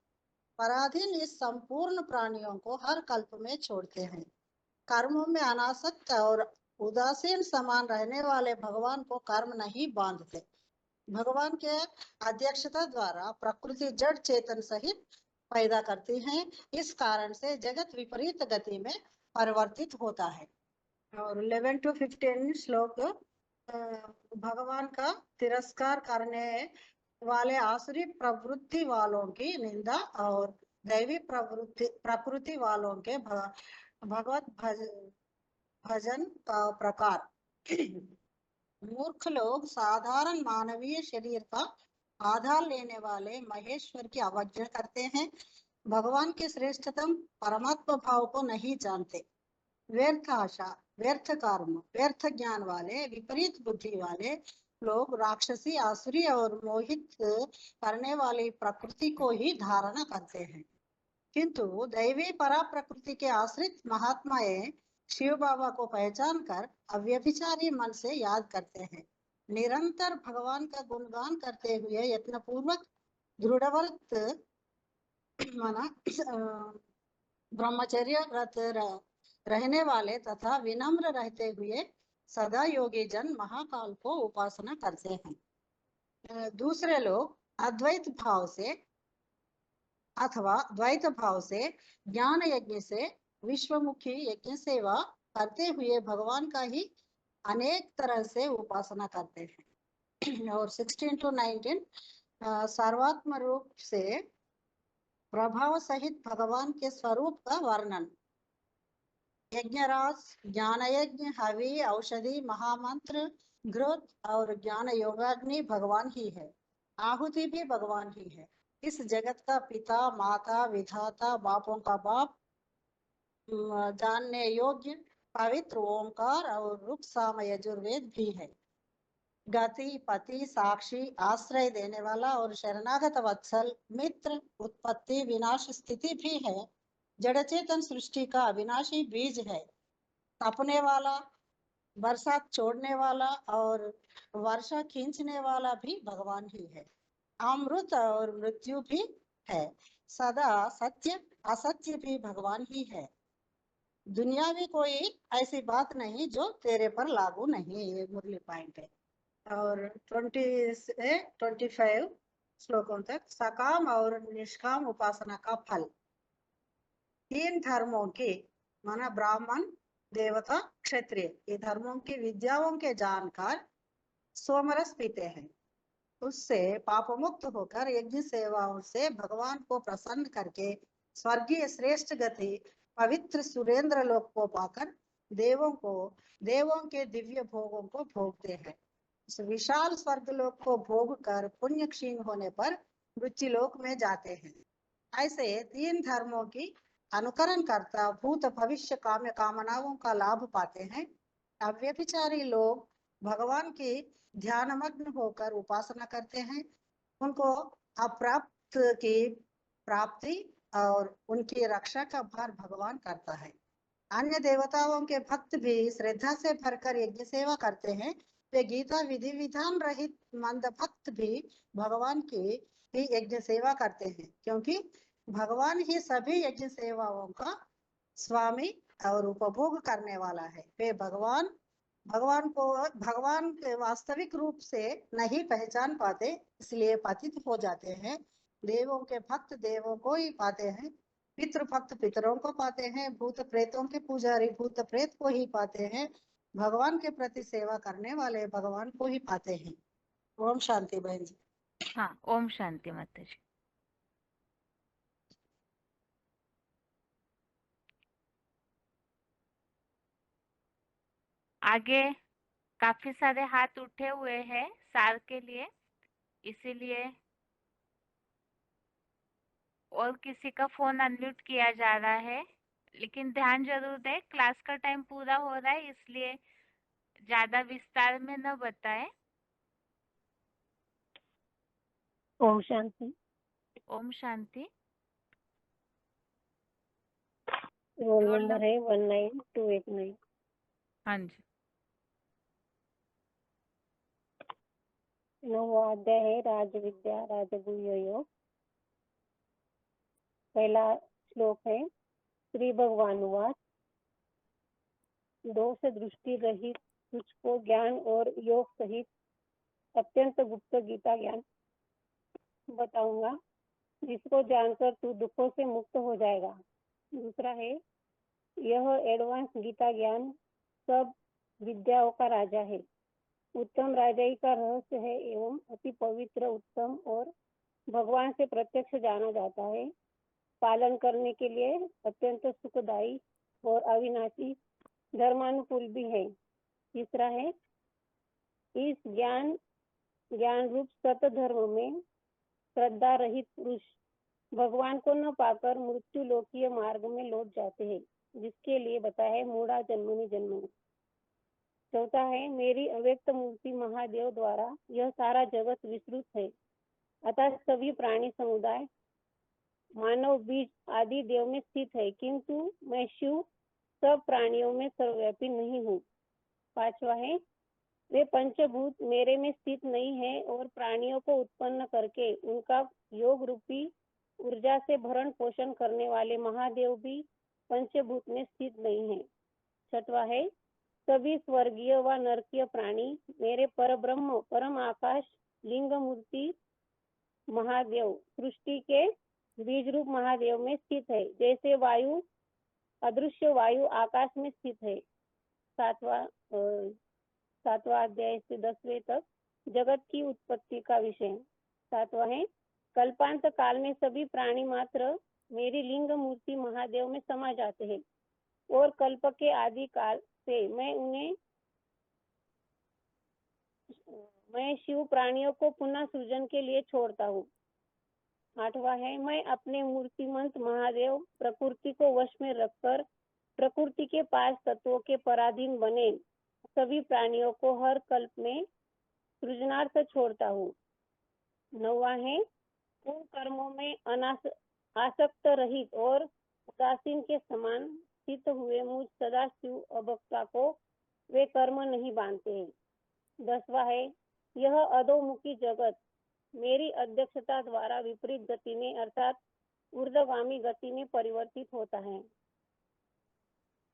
पराधीन इस संपूर्ण प्राणियों को हर कल्प में छोड़ते हैं। कर्मों में अनासक्त और उदासीन समान रहने वाले भगवान को कर्म नहीं बांधते। भगवान के अध्यक्षता द्वारा प्रकृति जड़ चेतन सहित पैदा करती है। इस कारण से जगत विपरीत गति में परिवर्तित होता है। और 11 to 15 श्लोक भगवान का तिरस्कार करने वाले आसुरी प्रवृत्ति वालों की निंदा और दैवी प्रकृति वालों के भगवत भजन का प्रकार। मूर्ख लोग साधारण मानवीय शरीर का आधार लेने वाले महेश्वर की अवज्ञा करते हैं। भगवान के श्रेष्ठतम परमात्मा भाव को नहीं जानते। व्यर्थ आशा, व्यर्थ कर्म, व्यर्थ ज्ञान वाले विपरीत बुद्धि वाले लोग राक्षसी, आसुरी और मोहित करने वाली प्रकृति को ही धारणा करते हैं। किंतु दैवी परा प्रकृति के आश्रित महात्माएं शिव बाबा को पहचान कर अव्यभिचारी मन से याद करते हैं। निरंतर भगवान का गुणगान करते हुए यत्न पूर्वक दृढ़व्रत माना ब्रह्मचर्य व्रत रहने वाले तथा विनम्र रहते हुए सदा योगी जन महाकाल को उपासना करते हैं। दूसरे लोग अद्वैत भाव से अथवा द्वैत भाव से ज्ञान यज्ञ से विश्वमुखी यज्ञ सेवा करते हुए भगवान का ही अनेक तरह से उपासना करते हैं। और 16 to 19 सर्वात्म रूप से प्रभाव सहित भगवान के स्वरूप का वर्णन। यज्ञराज, ज्ञान यज्ञ, हवि, औषधि, महामंत्र, घृत और ज्ञान योगाग्नि भगवान ही है। आहुति भी भगवान ही है। इस जगत का पिता, माता, विधाता, बापों का बाप, जानने योग्य पवित्र ओंकार और रुक साम यजुर्वेद भी है। गति, पति, साक्षी, आश्रय देने वाला और शरणागत वत्सल, मित्र, उत्पत्ति, विनाश, स्थिति भी है। जड़ चेतन सृष्टि का अविनाशी बीज है। तपने वाला, बरसात छोड़ने वाला और वर्षा खींचने वाला भी भगवान ही है। अमृत और मृत्यु भी है। सदा सत्य असत्य भी भगवान ही है। दुनिया में कोई ऐसी बात नहीं जो तेरे पर लागू नहीं। ये मुरली पॉइंट है। और 20 से 25 श्लोकों तक सकाम और निष्काम उपासना का फल। तीन धर्मों की माना ब्राह्मण, देवता, क्षत्रिय, ये धर्मों की विद्याओं के जानकर सोमरस पीते हैं। उससे पाप मुक्त होकर यज्ञ सेवाओं से भगवान को प्रसन्न करके स्वर्गीय श्रेष्ठ गति पवित्र सुरेंद्र लोक को पाकर देवों के दिव्य भोगों को भोगते हैं। इस विशाल स्वर्ग लोक को भोग कर पुण्य क्षीण होने पर मृत्यु लोक में जाते हैं। ऐसे तीन धर्मों की अनुकरण करता भूत भविष्य काम्य कामनाओं का लाभ पाते हैं। अव्यभिचारी लोग भगवान की ध्यानमग्न होकर उपासना करते हैं। उनको अप्राप्त की प्राप्ति और उनकी रक्षा का भार भगवान करता है। अन्य देवताओं के भक्त भी श्रद्धा से भरकर यज्ञ सेवा करते हैं। वे गीता विधि विधान रहित मंद भक्त भी भगवान की ही यज्ञ सेवा करते हैं, क्योंकि भगवान ही सभी यज्ञ सेवाओं का स्वामी और उपभोग करने वाला है। वे भगवान के वास्तविक रूप से नहीं पहचान पाते, इसलिए पतित हो जाते हैं। देवों के भक्त देवों को ही पाते हैं, पितृ भक्त पितरों को पाते हैं, भूत प्रेतों के पुजारी भूत प्रेत को ही पाते हैं, भगवान के प्रति सेवा करने वाले भगवान को ही पाते हैं। ओम शांति बहन जी। हाँ, ओम शांति माता जी। आगे काफी सारे हाथ उठे हुए हैं सार के लिए, इसीलिए और किसी का फोन अनम्यूट किया जा रहा है, लेकिन ध्यान जरूर दें क्लास का टाइम पूरा हो रहा है, इसलिए ज्यादा विस्तार में न बताएं। ओम शांति। ओम शांति। रोल नंबर है 19289। हाँ जी। 9वां अध्याय है राजविद्या राजगुह्य योग। पहला श्लोक है श्री भगवान वाच, दोष दृष्टि रहित तुझको ज्ञान और योग सहित अत्यंत गुप्त गीता ज्ञान बताऊंगा, जिसको जानकर तू दुखों से मुक्त हो जाएगा। दूसरा है यह एडवांस गीता ज्ञान सब विद्याओं का राजा है, उत्तम राजाई का रहस्य है एवं अति पवित्र उत्तम और भगवान से प्रत्यक्ष जाना जाता है। पालन करने के लिए अत्यंत सुखदायी और अविनाशी धर्मानुकूल भी है। तीसरा है इस ज्ञान रूप सत धर्म में श्रद्धा रहित पुरुष भगवान को न पाकर मृत्यु लोकीय मार्ग में लौट जाते हैं, जिसके लिए बताया है मूढ़ा जन्मनि जन्मनि। चौथा है मेरी अव्यक्त मूर्ति महादेव द्वारा यह सारा जगत विस्तृत है, अतः सभी प्राणी समुदाय मानव बीज आदि देव में स्थित है, किंतु मैं शिव सब प्राणियों में सर्वव्यापी नहीं हूँ। पांचवा है वे पंचभूत मेरे में स्थित नहीं है और प्राणियों को उत्पन्न करके उनका योग रूपी ऊर्जा से भरण पोषण करने वाले महादेव भी पंचभूत में स्थित नहीं है। छठवा है सभी स्वर्गीय व नरकीय प्राणी मेरे परब्रह्म परम आकाश लिंग मूर्ति महादेव सृष्टि के बीज रूप महादेव में स्थित है, जैसे वायु अदृश्य वायु आकाश में स्थित है। सातवां अध्याय से 10वें तक जगत की उत्पत्ति का विषय। सातवां है कल्पांत काल में सभी प्राणी मात्र मेरी लिंग मूर्ति महादेव में समा जाते हैं और कल्प के आदि काल से मैं शिव प्राणियों को पुनः सृजन के लिए छोड़ता हूँ। आठवां है मैं अपने मूर्तिमंत महादेव प्रकृति को वश में रखकर प्रकृति के 5 तत्वों के पराधीन बने सभी प्राणियों को हर कल्प में सृजनार्थ छोड़ता हूँ। 9वां है उन कर्मों में आसक्त रहित और उदासीन के समान स्थित हुए मुझ सदाशिव अभक्ता को वे कर्म नहीं बांधते हैं। 10वां है, यह अधोमुखी जगत मेरी अध्यक्षता द्वारा विपरीत गति में अर्थात ऊर्ध्वगामी गति में परिवर्तित होता है।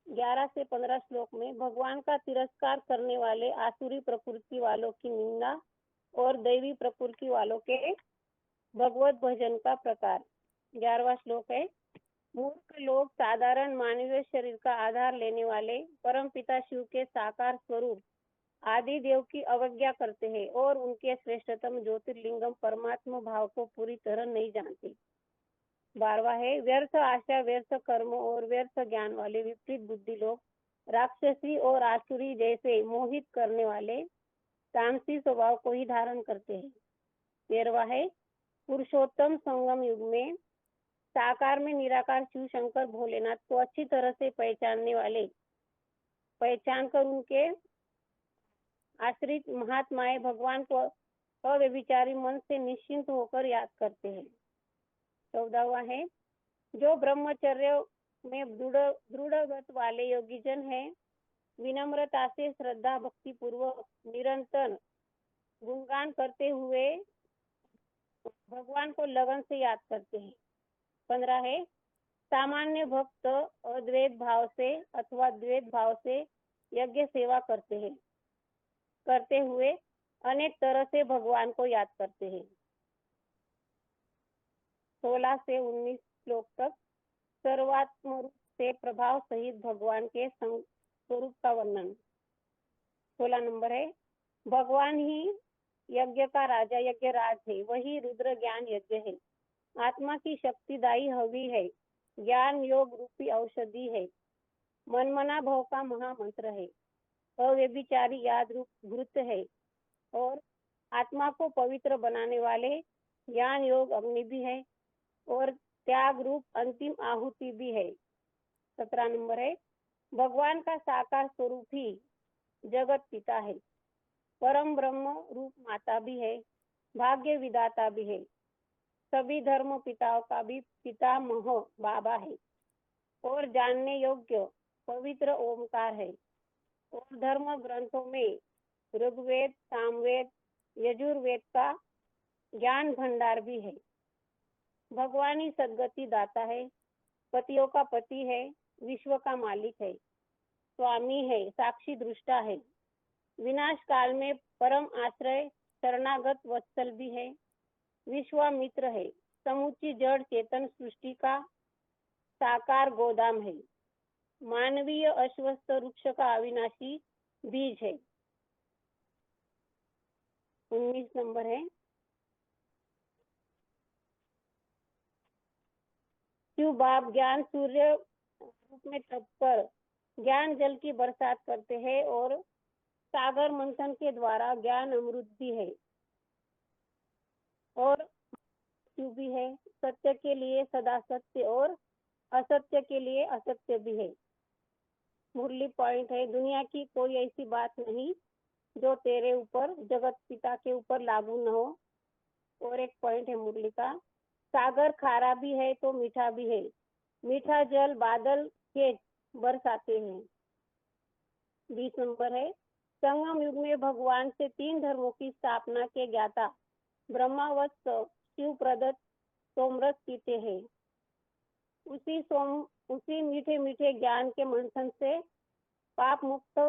11 से 15 श्लोक में भगवान का तिरस्कार करने वाले आसुरी प्रकृति वालों की निंदा और दैवी प्रकृति वालों के भगवत भजन का प्रकार। 11वां श्लोक है, मूर्ख लोग साधारण मानवीय शरीर का आधार लेने वाले परमपिता शिव के साकार स्वरूप आदि देव की अवज्ञा करते हैं और उनके श्रेष्ठतम ज्योतिर्लिंगम परमात्मा भाव को पूरी तरह नहीं जानते। 12वां है, व्यर्थ आशा, व्यर्थ कर्म और व्यर्थ ज्ञान वाले विपरीत बुद्धि लोग राक्षसी और आसुरी जैसे मोहित करने वाले तामसी स्वभाव को ही धारण करते हैं। 13वां है, पुरुषोत्तम संगम युग में साकार में निराकार शिव शंकर भोलेनाथ को अच्छी तरह से पहचानने वाले पहचान कर उनके आश्रित महात्माएं भगवान को अव्यभिचारी मन से निश्चिंत होकर याद करते हैं। 14वां है, जो ब्रह्मचर्य में दृढ़ वाले योगीजन हैं, विनम्रता से श्रद्धा भक्ति पूर्वक निरंतर गुणगान करते हुए भगवान को लगन से याद करते हैं। 15 है, सामान्य भक्त अद्वैत भाव से अथवा द्वैत भाव से यज्ञ सेवा करते हुए अनेक तरह से भगवान को याद करते हैं। 16 से 19 श्लोक तक सर्वात्म रूप से प्रभाव सहित भगवान के स्वरूप का वर्णन। 16 नंबर है, भगवान ही यज्ञ का राजा यज्ञ राज है, वही रुद्र ज्ञान यज्ञ है, आत्मा की शक्तिदायी हवि है, ज्ञान योग रूपी औषधि है, मनमना भव का महामंत्र है, अव्यभिचारी याद रूप घृत है और आत्मा को पवित्र बनाने वाले ज्ञान योग अग्नि भी है और त्याग रूप अंतिम आहुति भी है। 17 नंबर है, भगवान का साकार स्वरूप ही जगत पिता है, परम ब्रह्म रूप माता भी है, भाग्य विदाता भी है, सभी धर्म पिताओं का भी पितामह बाबा है और जानने योग्य पवित्र ओमकार है और धर्म ग्रंथों में ऋग्वेद, सामवेद, यजुर्वेद का ज्ञान भंडार भी है। भगवान ही सद्गति दाता है, पतियों का पति है, विश्व का मालिक है, स्वामी है, साक्षी दृष्टा है, विनाश काल में परम आश्रय शरणागत वत्सल भी है, विश्वामित्र है, समूची जड़ चेतन सृष्टि का साकार गोदाम है, मानवीय अश्वस्थ वृक्ष का अविनाशी बीज है। 19 नंबर है, शिव बाप ज्ञान सूर्य रूप में तप कर ज्ञान जल की बरसात करते हैं और सागर मंथन के द्वारा ज्ञान अमृत भी है और शिव भी है, सत्य के लिए सदा सत्य और असत्य के लिए असत्य भी है। मुरली पॉइंट है, दुनिया की कोई ऐसी बात नहीं जो तेरे ऊपर जगत पिता के ऊपर लागू न हो। और एक पॉइंट है मुरली का, सागर खारा भी है तो मीठा भी है, मीठा जल बादल के बरसाते हैं। 20 नंबर है, संगम युग में भगवान से 3 धर्मों की स्थापना के ज्ञाता ब्रह्मावत्स शिव प्रदत्त सोमरस पीते हैं। उसी मीठे मीठे ज्ञान के मंथन से पाप मुक्त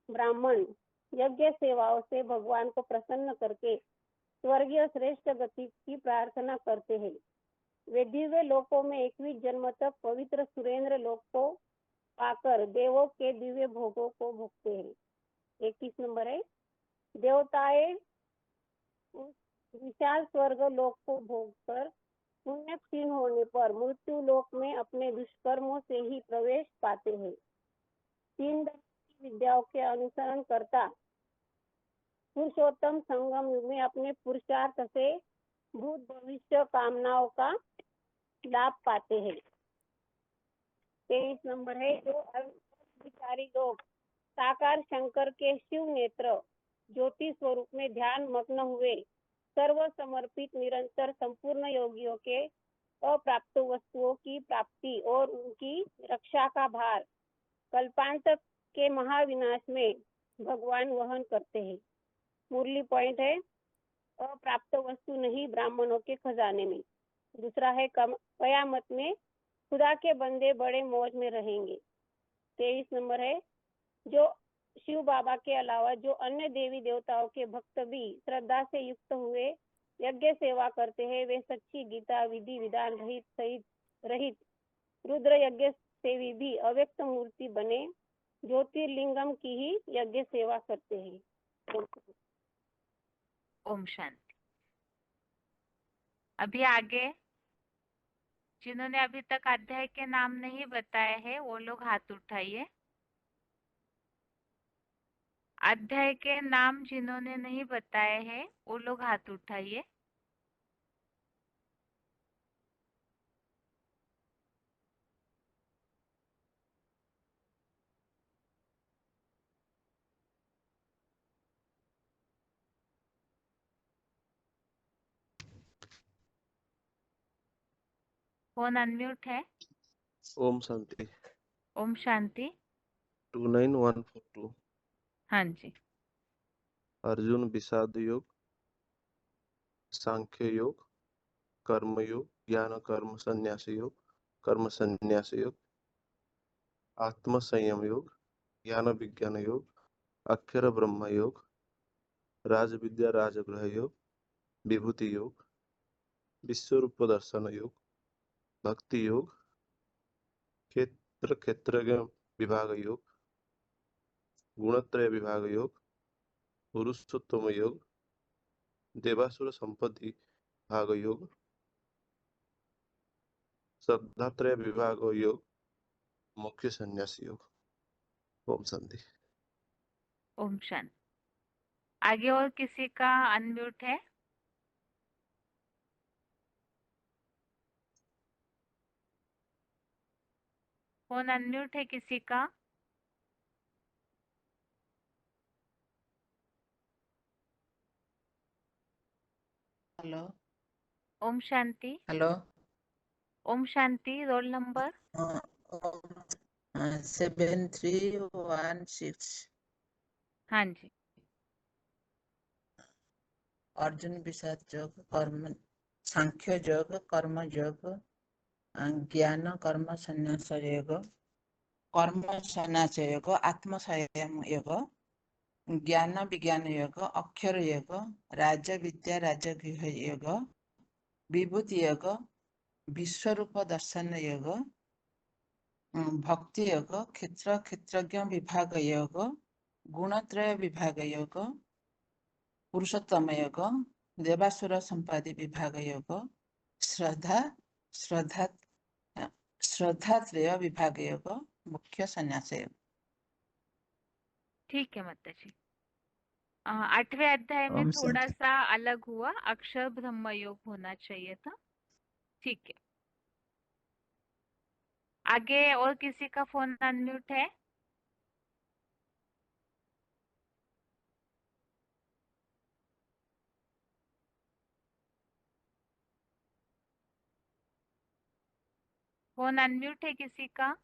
ब्राह्मण यज्ञ सेवाओं से भगवान को प्रसन्न करके स्वर्गीय श्रेष्ठ गति की प्रार्थना करते हैं। वे दिव्य लोकों में 21 जन्म तक पवित्र सुरेंद्र लोक को पाकर देवों के दिव्य भोगों को भोगते हैं। 21 नंबर है, देवताएं उस विशाल स्वर्ग लोक को भोगकर पुण्य क्षीण होने पर मृत्यु लोक में अपने दुष्कर्मों से ही प्रवेश पाते हैं। 3 विद्याओं के अनुसरण करता पुरुषोत्तम संगम युग में अपने पुरुषार्थ से भूत भविष्य कामनाओं का लाभ पाते हैं। 23 नंबर है, जो अविचारी लोग साकार शंकर के शिव नेत्र ज्योति स्वरूप में ध्यान मग्न हुए सर्व समर्पित निरंतर संपूर्ण योगियों के अप्राप्त वस्तुओं की प्राप्ति और उनकी रक्षा का भार कल्पांत के महाविनाश में भगवान वहन करते हैं। मुरली पॉइंट है अप्राप्त वस्तु नहीं ब्राह्मणों के खजाने में। दूसरा है कयामत में खुदा के बंदे बड़े मौज में रहेंगे। 23 नंबर है जो शिव बाबा के अलावा जो अन्य देवी देवताओं के भक्त भी श्रद्धा से युक्त हुए यज्ञ सेवा करते हैं वे सच्ची गीता विधि विधान रहित रुद्र यज्ञ सेवी भी अव्यक्त मूर्ति बने ज्योतिर्लिंगम की ही यज्ञ सेवा करते हैं। ओम शांति। अभी आगे जिन्होंने अभी तक अध्याय के नाम नहीं बताए हैं वो लोग हाथ उठाइए। अध्याय के नाम जिन्होंने नहीं बताए हैं वो लोग हाथ उठाइए। फोन अनम्यूट है। ओम शांति। ओम शांति। 29142 हाँ जी। अर्जुन विषाद योग, सांख्य योग, कर्म योग, ज्ञान कर्म संन्यास योग, कर्म संन्यास योग, आत्म संयम योग, ज्ञान विज्ञान योग, अक्षर ब्रह्म योग, राज विद्या राजगृह योग, विभूति योग, विश्व रूप दर्शन योग, भक्ति योग, क्षेत्रज्ञ विभाग योग, गुणत्रय विभाग योग, पुरुषोत्तम योग, देवासुर संपत्ति भाग योग, श्रद्धात्रय विभाग योग, मुख्य संन्यास योग। ओम शांति। ओम शांति। आगे और किसी का अनम्यूट है? फोन अनम्यूट है किसी का? हेलो। ओम शांति। हेलो। ओम शांति। Roll number 7316। हाँ जी। अर्जुन विषाद योग, कर्म सांख्य योग, कर्म योग, ज्ञान कर्म संन्यास योग, कर्म संन्यास योग, आत्म संयम योग, ज्ञान विज्ञान योग, अक्षर योग, राज विद्या राजगृह योग, विभूति योग, विश्वरूप दर्शन योग, भक्ति योग, क्षेत्रज्ञ विभाग योग, गुणत्रय विभाग योग, पुरुषोत्तम योग, देवासुर संपादि विभाग योग, श्रद्धात्रय विभाग योग, मुख्य संन्यास योग। ठीक है माता जी। 8वें अध्याय में ओम थोड़ा शांति। सा अलग हुआ, अक्षर ब्रह्म योग होना चाहिए था। ठीक है। आगे और किसी का फोन अनम्यूट है? फोन अनम्यूट है किसी का?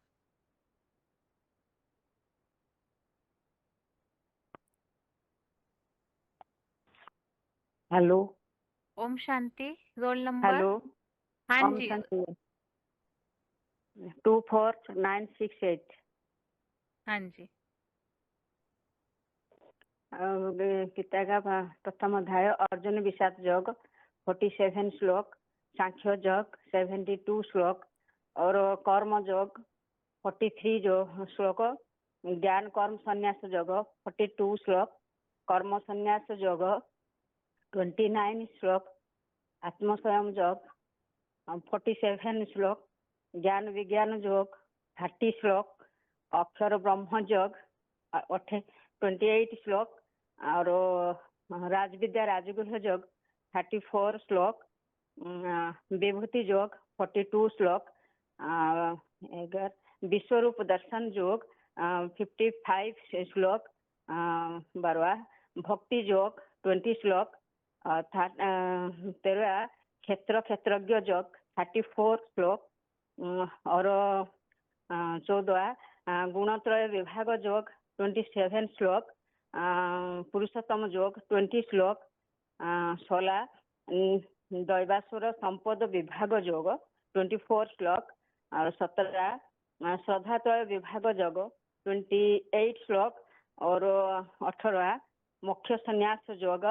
हेलो। ओम शांति। Roll number? हेलो। हाँ ओम जी। शांति। 24968। हाँ जी। गीता का प्रथम अध्याय अर्जुन विषाद योग 47 श्लोक, सांख्य योग 72 श्लोक और कर्म योग 43 जो श्लोक, ज्ञान कर्म संन्यास योग 42 श्लोक, कर्म संन्यास योग 29 श्लोक, आत्म स्वयं योग 47 श्लोक, ज्ञान विज्ञान योग 30 श्लोक, अक्षर ब्रह्म योग 28 श्लोक और राज विद्या राजगुह योग 34 श्लोक, विभूति योग 42 श्लोक, विश्वरूप दर्शन योग 55 श्लोक, 12 भक्ति योग 20 श्लोक, 13 क्षेत्रज्ञ योग 34 श्लोक और 14 गुणत्रय विभाग योग 27 श्लोक, पुरुषोत्तम योग 20 श्लोक, 16 दैवासुर संपद विभाग योग 24 श्लोक और 17 श्रद्धात्रय विभाग योग 28 श्लोक और 18 मोक्ष संन्यास योग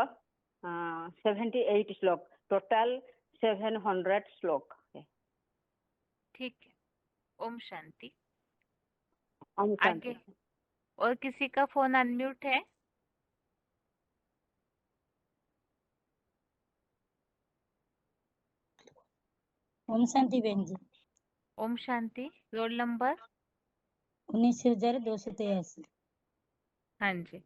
78 श्लोक, टोटल 700 श्लोक है। ठीक है, ओम शांति। ओम शांति। आगे और किसी का फोन अनम्यूट है? ओम शांति बहन जी। ओम शांति। Roll number? 19,283। हाँ जी।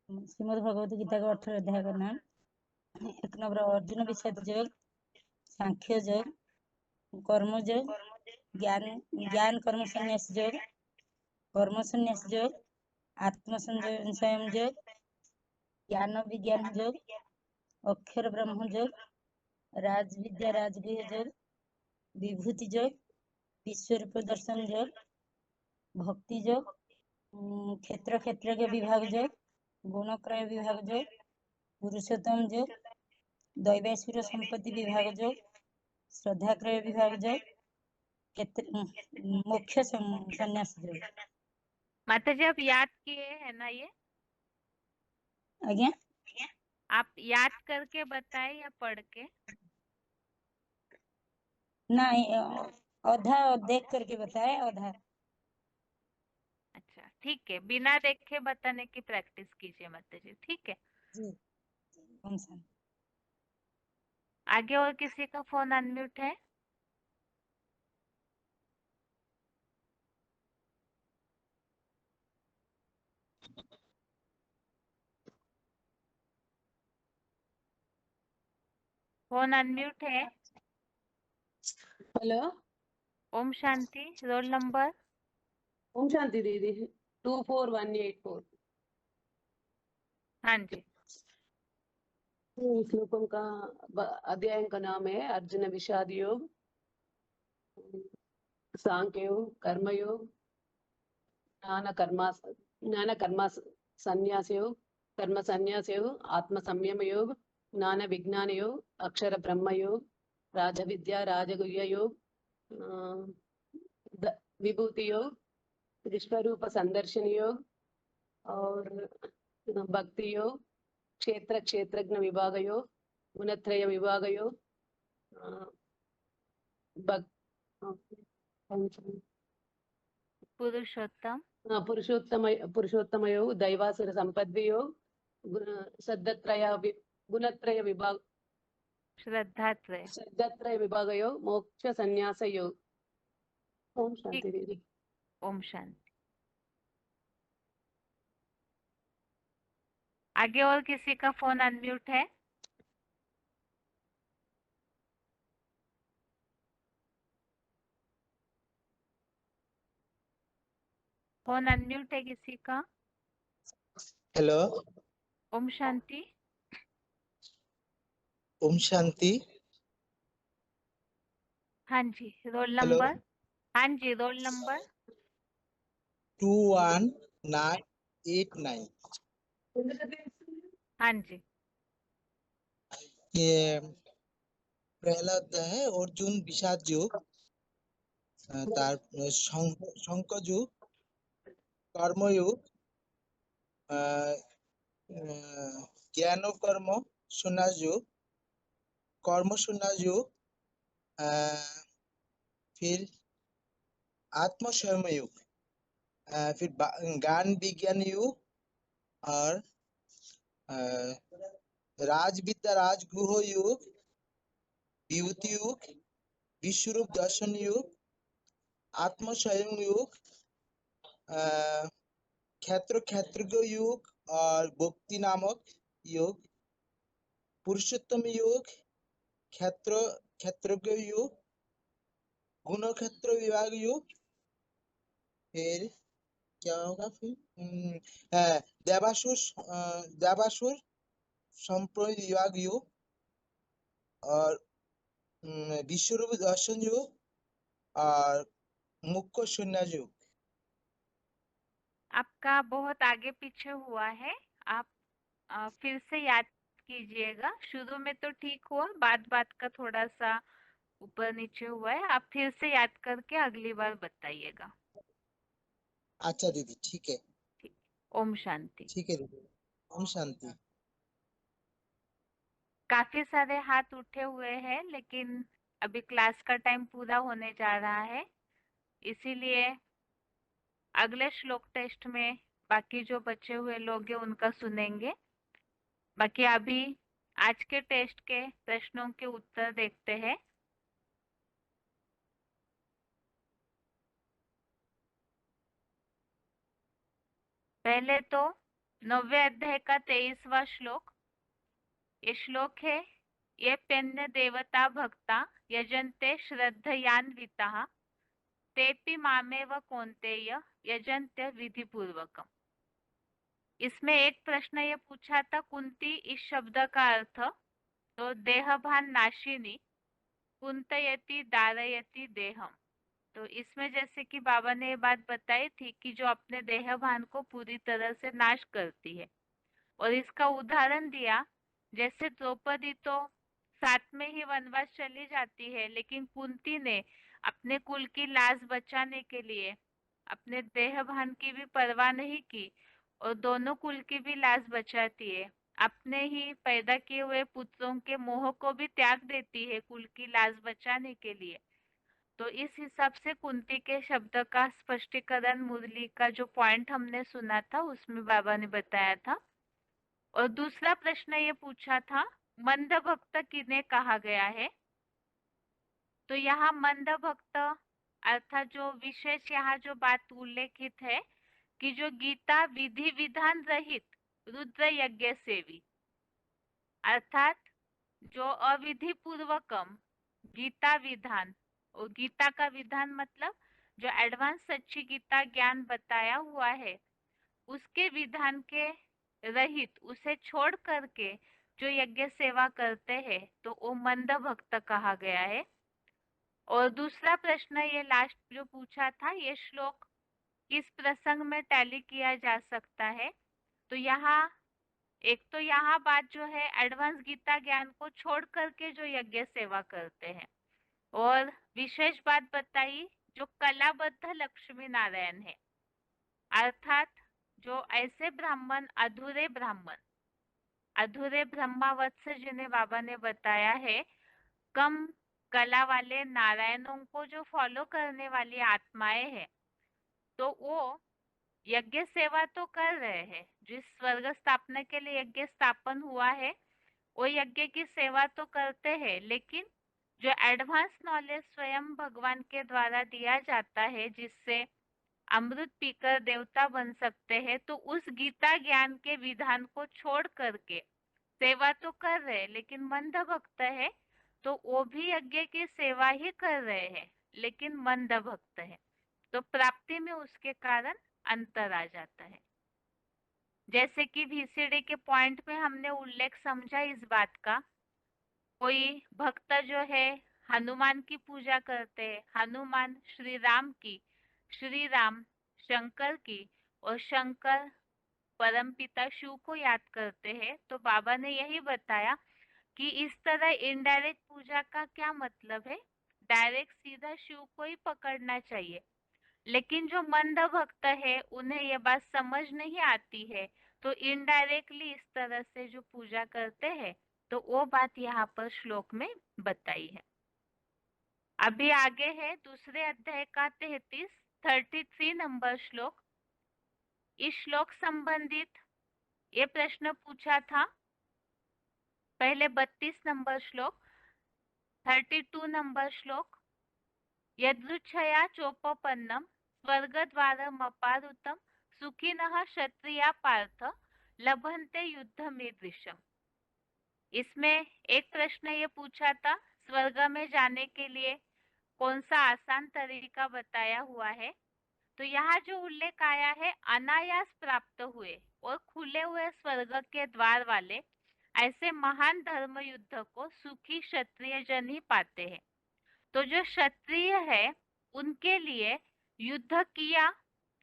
श्रीमद् भगवत गीता का 18 अध्याय का नाम 1 नंबर अर्जुन विषाद योग, सांख्य योग, कर्म योग, ज्ञान कर्म संन्यास योग, कर्म संन्यास योग, आत्म संयम योग, ज्ञान विज्ञान योग, अक्षर ब्रह्म योग, राज विद्या राजगुह योग, विभूति योग, विश्व रूप दर्शन योग, भक्ति योग, क्षेत्र क्षेत्रज्ञ विभाग योग, गुणक्रय विभाग योग, पुरुषोत्तम योग, दैवासुर संपत्ति विभाग योग, श्रद्धाक्रय विभाग योग, मोक्ष संन्यास योग। माता जी आप याद किए है ना ये? आज्ञा आप याद करके बताए या पढ़ के? नहीं, आधा देख करके बताए, आधा। अच्छा ठीक है, बिना देखे बताने की प्रैक्टिस कीजिए माता जी, ठीक है? जी। ओम शांति। आगे और किसी का फोन अनम्यूट है? फोन अनम्यूट है? हेलो, ओम शांति। Roll number? ओम शांति दीदी। 24184। हाँ जी। श्लोकों का अध्याय का नाम है अर्जुन विषाद योग, सांख्य योग, कर्म योग, ज्ञान कर्म संन्यास योग, कर्म संन्यास योग, आत्म संयम योग, ज्ञान विज्ञान योग, अक्षर ब्रह्म योग, राज विद्या राजगुह्य योग, विभूति योग, विश्वरूप संदर्शन योग और भक्ति योग, क्षेत्र क्षेत्रज्ञ विभाग योग, गुणत्रय विभाग योग, पुरुषोत्तम पुरुषोत्तम योग, दैवासुर संपत्ति योग, गुणत्रय विभाग, श्रद्धात्रय विभाग योग, मोक्ष संन्यास योग। ओम शांति दीदी। ओम शांति। आगे और किसी का फोन अनम्यूट है? फोन अनम्यूट है किसी का? हेलो, ओम शांति। ओम शांति। हाँ जी, रोल हेलो, नंबर? हाँ जी, रोल नंबर? 21989। हाँ जी। ये प्रहलाद है, अर्जुन विषाद योग, तार शंकर योग, कर्मयोग, ज्ञान कर्म संन्यास योग, कर्म संन्यास योग, फिर आत्म संयम योग, फिर ज्ञान विज्ञान योग और राज विद्या राजगुह योग, विभूति योग, विश्वरूप दर्शन योग, आत्म संयम योग, क्षेत्र क्षेत्रज्ञ योग और भक्ति नामक योग, पुरुषोत्तम योग, क्षेत्र क्षेत्रज्ञ योग, गुण क्षेत्र विभाग योग, फिर क्या होगा फिर देवासुर संप्रदाय विभाग योग और विश्वरूप दर्शन योग और मुक्ख संन्यास योग। आपका बहुत आगे पीछे हुआ है। आप फिर से याद कीजिएगा। शुरू में तो ठीक हुआ, बात का थोड़ा सा ऊपर नीचे हुआ है। आप फिर से याद करके अगली बार बताइएगा। अच्छा दीदी, ठीक है। ओम शांति। ठीक है दीदी, ओम शांति। काफी सारे हाथ उठे हुए हैं, लेकिन अभी क्लास का टाइम पूरा होने जा रहा है, इसीलिए अगले श्लोक टेस्ट में बाकी जो बचे हुए लोग हैं उनका सुनेंगे। बाकी अभी आज के टेस्ट के प्रश्नों के उत्तर देखते हैं। पहले तो 9वें अध्याय का 23वां श्लोक। ये श्लोक है, ये पेन्य देवता भक्ता यजन्ते श्रद्धयान्विताः तेपि मामेव कौन्तेय यजन्त्य विधिपूर्वकम्। इसमें एक प्रश्न ये पूछा था कुंती इस शब्द का अर्थ, तो देहभान नाशिनी कुंतयति दारयति देहम। तो इसमें जैसे कि बाबा ने ये बात बताई थी कि जो अपने देहभान को पूरी तरह से नाश करती है, और इसका उदाहरण दिया जैसे द्रौपदी तो 7 में ही वनवास चली जाती है, लेकिन कुंती ने अपने कुल की लाज बचाने के लिए अपने देहभान की भी परवाह नहीं की और दोनों कुल की भी लाज बचाती है। अपने ही पैदा किए हुए पुत्रों के मोह को भी त्याग देती है कुल की लाज बचाने के लिए। तो इस हिसाब से कुंती के शब्द का स्पष्टीकरण मुरली का जो पॉइंट हमने सुना था उसमें बाबा ने बताया था। और दूसरा प्रश्न ये पूछा था मंद भक्त किन्हें कहा गया है। तो यहाँ मंद भक्त अर्थात जो विशेष यहाँ जो बात उल्लेखित है कि जो गीता विधि विधान रहित रुद्र यज्ञ सेवी, अर्थात जो अविधि पूर्वकम गीता विधान, और गीता का विधान मतलब जो एडवांस सच्ची गीता ज्ञान बताया हुआ है उसके विधान के रहित, उसे छोड़ करके जो यज्ञ सेवा करते हैं तो वो मंद भक्त कहा गया है। और दूसरा प्रश्न ये लास्ट जो पूछा था, ये श्लोक किस प्रसंग में टैली किया जा सकता है। तो यहाँ एक तो यहाँ बात जो है एडवांस गीता ज्ञान को छोड़ करके जो यज्ञ सेवा करते हैं, और विशेष बात बताई जो कलाबद्ध लक्ष्मी नारायण है, अर्थात जो ऐसे ब्राह्मण अधूरे ब्रह्मावत्स जिन्हें बाबा ने बताया है, कम कला वाले नारायणों को जो फॉलो करने वाली आत्माएं हैं, तो वो यज्ञ सेवा तो कर रहे हैं। जिस स्वर्ग स्थापना के लिए यज्ञ स्थापन हुआ है वो यज्ञ की सेवा तो करते हैं, लेकिन जो एडवांस नॉलेज स्वयं भगवान के द्वारा दिया जाता है जिससे अमृत पीकर देवता बन सकते हैं, तो उस गीता ज्ञान के विधान को छोड़ करके सेवा तो कर रहे हैं, लेकिन मंद भक्त है तो वो भी यज्ञ की सेवा ही कर रहे हैं लेकिन मंद भक्त है, तो प्राप्ति में उसके कारण अंतर आ जाता है। जैसे कि VCD के पॉइंट में हमने उल्लेख समझा इस बात का, कोई भक्त जो है हनुमान की पूजा करते हैं, हनुमान श्री राम की, श्री राम शंकर की, और शंकर परमपिता शिव को याद करते हैं। तो बाबा ने यही बताया कि इस तरह इनडायरेक्ट पूजा का क्या मतलब है, डायरेक्ट सीधा शिव को ही पकड़ना चाहिए, लेकिन जो मंद भक्त है उन्हें ये बात समझ नहीं आती है, तो इनडायरेक्टली इस तरह से जो पूजा करते हैं, तो वो बात यहाँ पर श्लोक में बताई है। अभी आगे है दूसरे अध्याय का 33 नंबर श्लोक। इस श्लोक संबंधित ये प्रश्न पूछा था पहले 32 नंबर श्लोक, 32 नंबर श्लोक, यदृच्छया चोपपन्नम स्वर्गद्वारम अपारुतम सुखिनः क्षत्रिया पार्थ लभन्ते युद्धमीदृशम। इसमें एक प्रश्न ये पूछा था स्वर्ग में जाने के लिए कौन सा आसान तरीका बताया हुआ है। तो यहाँ जो उल्लेख आया है अनायास प्राप्त हुए और खुले हुए स्वर्ग के द्वार वाले ऐसे महान धर्म युद्ध को सुखी क्षत्रिय जन ही पाते हैं। तो जो क्षत्रिय है उनके लिए युद्ध किया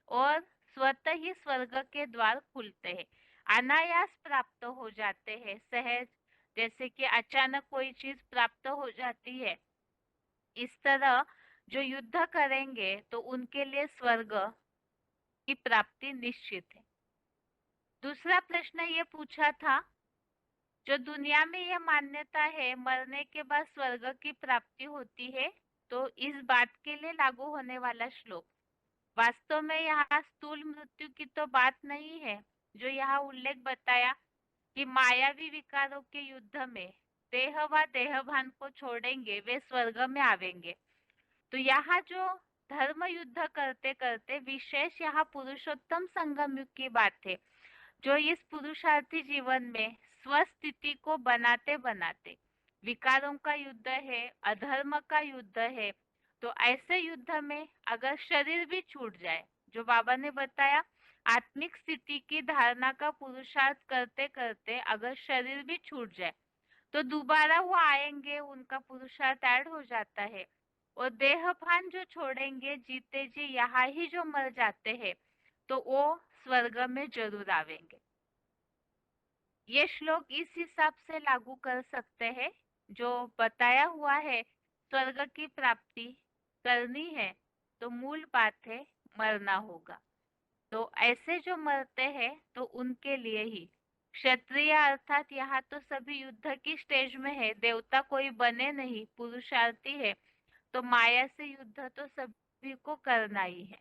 और स्वतः ही स्वर्ग के द्वार खुलते हैं, अनायास प्राप्त हो जाते हैं, सहज, जैसे कि अचानक कोई चीज प्राप्त हो जाती है। इस तरह जो युद्ध करेंगे तो उनके लिए स्वर्ग की प्राप्ति निश्चित है। दूसरा प्रश्न ये पूछा था, जो दुनिया में यह मान्यता है मरने के बाद स्वर्ग की प्राप्ति होती है, तो इस बात के लिए लागू होने वाला श्लोक। वास्तव में यहाँ स्थूल मृत्यु की तो बात नहीं है, जो यहाँ उल्लेख बताया कि मायावी विकारों के युद्ध में देह व देहभान को छोड़ेंगे वे स्वर्ग में आवेंगे। तो यहाँ जो धर्म युद्ध करते करते विशेष यहाँ पुरुषोत्तम संगम युग की बात है, जो इस पुरुषार्थी जीवन में स्वस्थिति को बनाते बनाते विकारों का युद्ध है, अधर्म का युद्ध है। तो ऐसे युद्ध में अगर शरीर भी छूट जाए, जो बाबा ने बताया, आत्मिक स्थिति की धारणा का पुरुषार्थ करते करते अगर शरीर भी छूट जाए तो दोबारा वो आएंगे, उनका पुरुषार्थ ऐड हो जाता है। और देहभान जो छोड़ेंगे, जीते जी यहाँ ही जो मर जाते हैं, तो वो स्वर्ग में जरूर आवेंगे। ये श्लोक इस हिसाब से लागू कर सकते हैं, जो बताया हुआ है स्वर्ग की प्राप्ति करनी है तो मूल बात है मरना होगा। तो ऐसे जो मरते हैं तो उनके लिए ही क्षत्रिय, अर्थात यहाँ तो सभी युद्ध की स्टेज में है, देवता कोई बने नहीं, पुरुषार्थी है, तो माया से युद्ध तो सभी को करना ही है।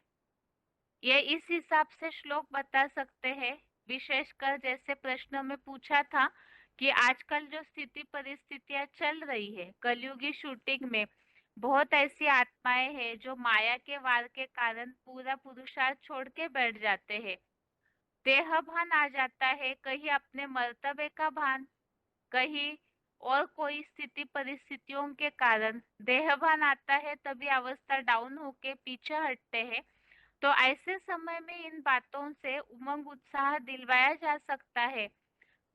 ये इस हिसाब से श्लोक बता सकते हैं। विशेषकर जैसे प्रश्न में पूछा था कि आजकल जो स्थिति परिस्थितियां चल रही है कलयुगी शूटिंग में, बहुत ऐसी आत्माएं हैं जो माया के वार के कारण पूरा पुरुषार्थ छोड़ के बैठ जाते हैं। देह भान आ जाता है, कहीं अपने मर्तबे का भान, कहीं और कोई स्थिति परिस्थितियों के कारण देह भान आता है, तभी अवस्था डाउन होके पीछे हटते हैं। तो ऐसे समय में इन बातों से उमंग उत्साह दिलवाया जा सकता है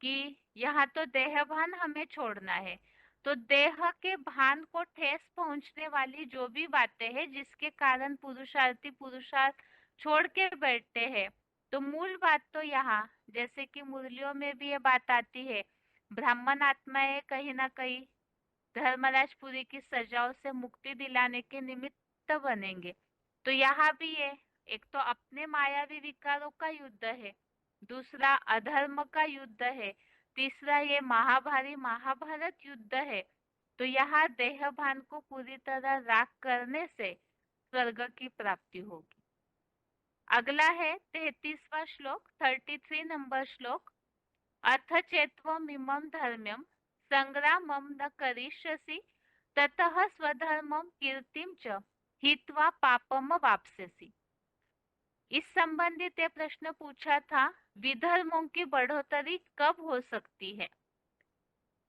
कि यहाँ तो देह भान हमें छोड़ना है। तो देह के भान को ठेस पहुंचने वाली जो भी बातें हैं जिसके कारण पुरुषार्थी पुरुषार्थ छोड़ के बैठते हैं, तो मूल बात तो यहाँ, जैसे कि मुरलियों में भी ये बात आती है, ब्राह्मण आत्माएं कहीं ना कहीं धर्मराजपुरी की सजाओं से मुक्ति दिलाने के निमित्त बनेंगे। तो यहाँ भी ये एक तो अपने मायावी विकारों का युद्ध है, दूसरा अधर्म का युद्ध है, तीसरा ये महाभारत युद्ध है। तो यहाँ देह भान को पूरी तरह राख करने से स्वर्ग की प्राप्ति होगी। अगला है 33वां श्लोक, 33 नंबर श्लोक। अथ चेत्वम इमं धर्म्यम संग्रामम न करिष्यसि ततः स्वधर्मम कीर्तिम च हित्वा पापम वाप्स्यसि। इस संबंधित ये प्रश्न पूछा था, विधर्मों की बढ़ोतरी कब हो सकती है।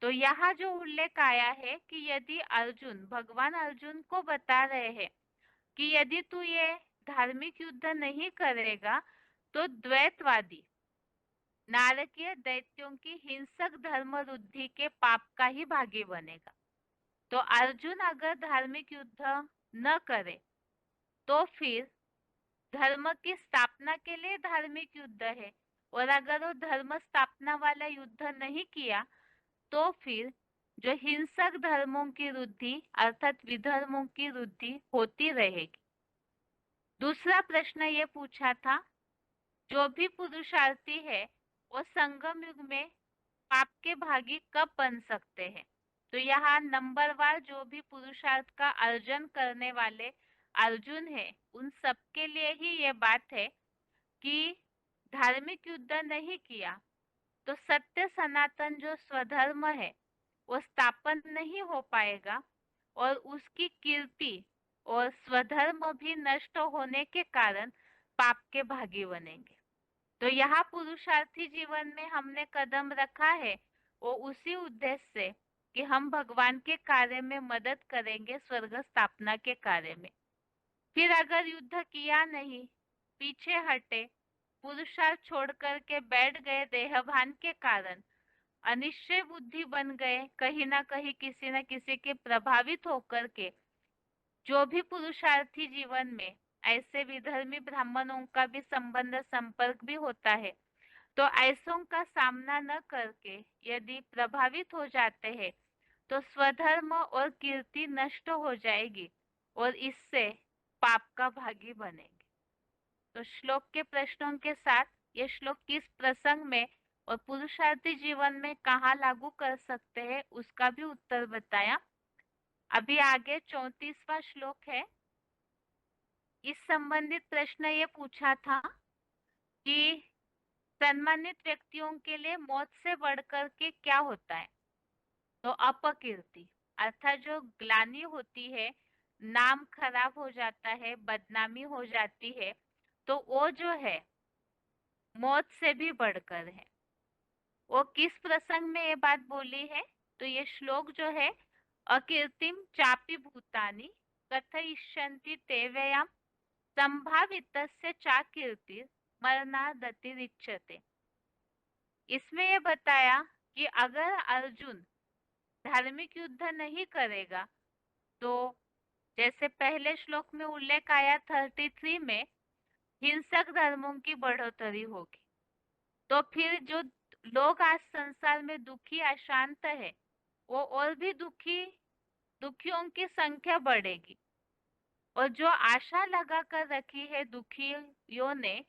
तो यहाँ जो उल्लेख आया है कि यदि अर्जुन, भगवान अर्जुन को बता रहे हैं कि यदि तू ये धार्मिक युद्ध नहीं करेगा तो द्वैतवादी नारकीय दैत्यों की हिंसक धर्म रुद्धि के पाप का ही भागी बनेगा। तो अर्जुन अगर धार्मिक युद्ध न करे तो फिर धर्म की स्थापना के लिए धार्मिक युद्ध है, और अगर वो धर्म स्थापना वाला युद्ध नहीं किया तो फिर जो हिंसक धर्मों की वृद्धि अर्थात विधर्मों की वृद्धि होती रहेगी। दूसरा प्रश्न ये पूछा था, जो भी पुरुषार्थी है वो संगम युग में पाप के भागी कब बन सकते हैं। तो यहाँ नंबरवार जो भी पुरुषार्थ का अर्जन करने वाले अर्जुन है, उन सबके लिए ही ये बात है कि धार्मिक युद्ध नहीं किया तो सत्य सनातन जो स्वधर्म है वो स्थापन नहीं हो पाएगा, और उसकी कीर्ति और स्वधर्म भी नष्ट होने के कारण पाप के भागी बनेंगे। तो यहाँ पुरुषार्थी जीवन में हमने कदम रखा है वो उसी उद्देश्य से कि हम भगवान के कार्य में मदद करेंगे, स्वर्ग स्थापना के कार्य में। फिर अगर युद्ध किया नहीं, पीछे हटे, पुरुषार्थ छोड़ करके बैठ गए देहभान के कारण, अनिश्चय बुद्धि बन गए, कहीं ना कहीं किसी न किसी के प्रभावित होकर के, जो भी पुरुषार्थी जीवन में ऐसे विधर्मी ब्राह्मणों का भी संबंध संपर्क भी होता है। तो ऐसों का सामना न करके यदि प्रभावित हो जाते हैं तो स्वधर्म और कीर्ति नष्ट हो जाएगी और इससे पाप का भागी बनेंगे। तो श्लोक के प्रश्नों के साथ ये श्लोक किस प्रसंग में और पुरुषार्थी जीवन में कहाँ लागू कर सकते हैं उसका भी उत्तर बताया। अभी आगे 34वां श्लोक है। इस संबंधित प्रश्न ये पूछा था कि सम्मानित व्यक्तियों के लिए मौत से बढ़कर के क्या होता है। तो अपकीर्ति अर्थात जो ग्लानि होती है, नाम खराब हो जाता है, बदनामी हो जाती है, तो वो जो है मौत से भी बढ़कर है। वो किस प्रसंग में ये बात बोली है? तो ये श्लोक जो है अकीर्तिम चापि भूतानि कथयिष्यन्ति ते व्ययाम संभावितस्य चा कीर्ति मरणादतिरिच्यते। इसमें ये बताया कि अगर अर्जुन धार्मिक युद्ध नहीं करेगा तो जैसे पहले श्लोक में उल्लेख आया 33 में हिंसक धर्मों की बढ़ोतरी होगी, तो फिर जो लोग आज संसार में दुखी अशांत है वो और भी दुखियों की संख्या बढ़ेगी। और जो आशा लगा कर रखी है दुखियों ने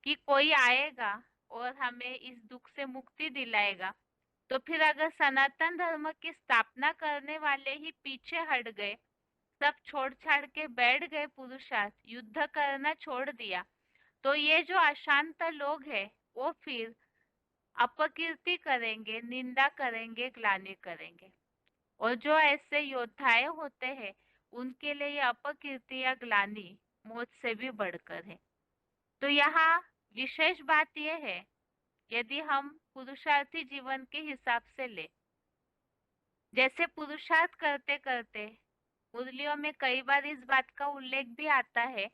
कि कोई आएगा और हमें इस दुख से मुक्ति दिलाएगा, तो फिर अगर सनातन धर्म की स्थापना करने वाले ही पीछे हट गए, सब छोड़ छाड़ के बैठ गए, पुरुषार्थ युद्ध करना छोड़ दिया, तो ये जो अशांत लोग हैं वो फिर अपकीर्ति करेंगे, निंदा करेंगे, ग्लानि करेंगे। और जो ऐसे योद्धाएं होते हैं उनके लिए ये अपकीर्ति या ग्लानि मौत से भी बढ़कर है। तो यहाँ विशेष बात यह है, यदि हम पुरुषार्थी जीवन के हिसाब से ले, जैसे पुरुषार्थ करते करते मुरलियों में कई बार इस बात का उल्लेख भी आता है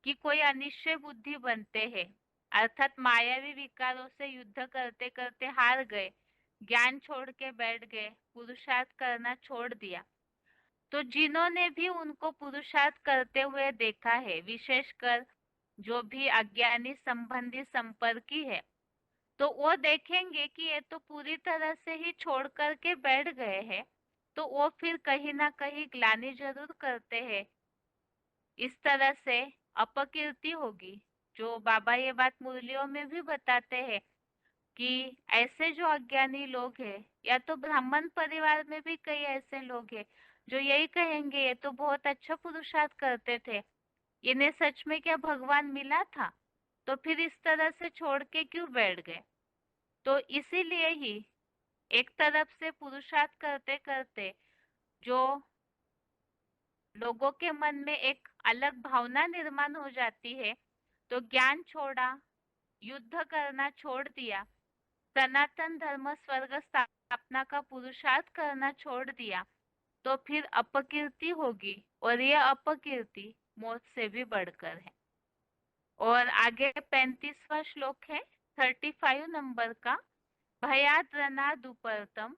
कि कोई अनिश्चय बुद्धि बनते हैं, अर्थात मायावी विकारों से युद्ध करते करते हार गए, ज्ञान छोड़ के बैठ गए, पुरुषार्थ करना छोड़ दिया। तो जिन्होंने भी उनको पुरुषार्थ करते हुए देखा है, विशेषकर जो भी अज्ञानी संबंधी संपर्की है, तो वो देखेंगे कि ये तो पूरी तरह से ही छोड़ करके बैठ गए हैं, तो वो फिर कहीं ना कहीं ग्लानि जरूर करते हैं। इस तरह से अपकीर्ति होगी। जो बाबा ये बात मुरलियों में भी बताते हैं कि ऐसे जो अज्ञानी लोग हैं, या तो ब्राह्मण परिवार में भी कई ऐसे लोग हैं जो यही कहेंगे ये तो बहुत अच्छा पुरुषार्थ करते थे, इन्हें सच में क्या भगवान मिला था, तो फिर इस तरह से छोड़ के क्यों बैठ गए। तो इसीलिए ही एक तरफ से पुरुषार्थ करते करते जो लोगों के मन में एक अलग भावना निर्माण हो जाती है, तो ज्ञान छोड़ा, युद्ध करना छोड़ दिया, सनातन धर्म स्वर्ग स्थापना का पुरुषार्थ करना छोड़ दिया, तो फिर अपकीर्ति होगी और यह अपकीर्ति मौत से भी बढ़कर है। और आगे 35वां श्लोक है 35 नंबर का। भयाद्रनादुपर्तम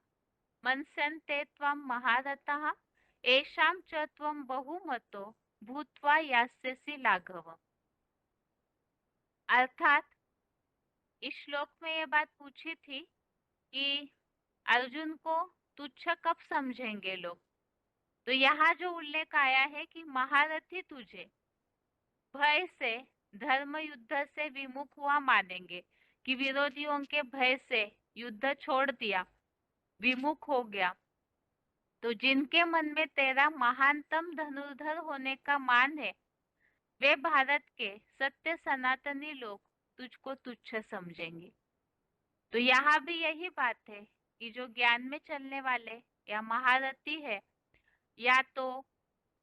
मनस्यन्ते त्वं महारथः एषां च त्वं बहुमतो भूत्वा यास्यसि लाघव। अर्थात इस श्लोक में ये बात पूछी थी कि अर्जुन को तुच्छ कब समझेंगे लोग। तो यहाँ जो उल्लेख आया है कि महारथी तुझे भय से, धर्म युद्ध से विमुख हुआ मानेंगे, कि विरोधियों के भय से युद्ध छोड़ दिया, विमुख हो गया। तो जिनके मन में तेरा महानतम धनुर्धर होने का मान है, वे भारत के सत्य सनातनी लोग तुझको तुच्छ समझेंगे। तो यहाँ भी यही बात है कि जो ज्ञान में चलने वाले या महारथी है, या तो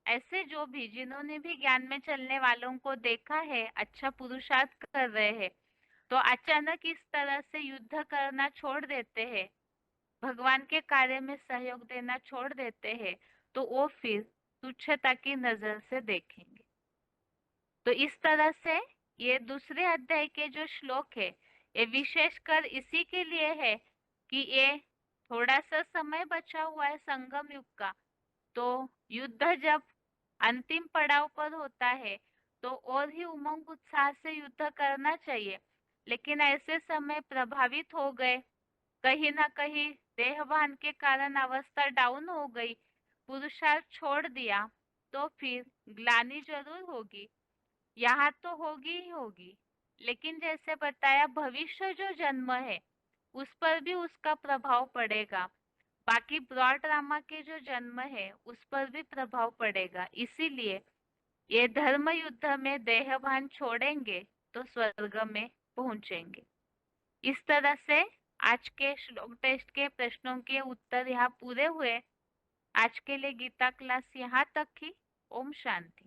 ऐसे जो भी जिन्होंने भी ज्ञान में चलने वालों को देखा है अच्छा पुरुषार्थ कर रहे हैं, तो अचानक इस तरह से युद्ध करना छोड़ देते हैं, भगवान के कार्य में सहयोग देना छोड़ देते हैं, तो वो फिर तुच्छता की नजर से देखेंगे। तो इस तरह से ये दूसरे अध्याय के जो श्लोक है ये विशेषकर इसी के लिए है कि ये थोड़ा सा समय बचा हुआ है संगम युग का, तो युद्ध जब अंतिम पड़ाव पर होता है तो तो और ही उमंग उत्साह से युद्ध करना चाहिए, लेकिन ऐसे समय प्रभावित हो गए, कहीं ना कहीं देहभान के कारण अवस्था डाउन हो गई, पुरुषार्थ छोड़ दिया, तो फिर ग्लानि जरूर होगी, यहाँ तो होगी ही होगी। लेकिन जैसे बताया, भविष्य जो जन्म है उस पर भी उसका प्रभाव पड़ेगा, बाकी ब्रॉड ड्रामा के जो जन्म है उस पर भी प्रभाव पड़ेगा। इसीलिए ये धर्म युद्ध में देहभान छोड़ेंगे तो स्वर्ग में पहुंचेंगे। इस तरह से आज के श्लोक टेस्ट के प्रश्नों के उत्तर यहाँ पूरे हुए। आज के लिए गीता क्लास यहाँ तक ही। ओम शांति।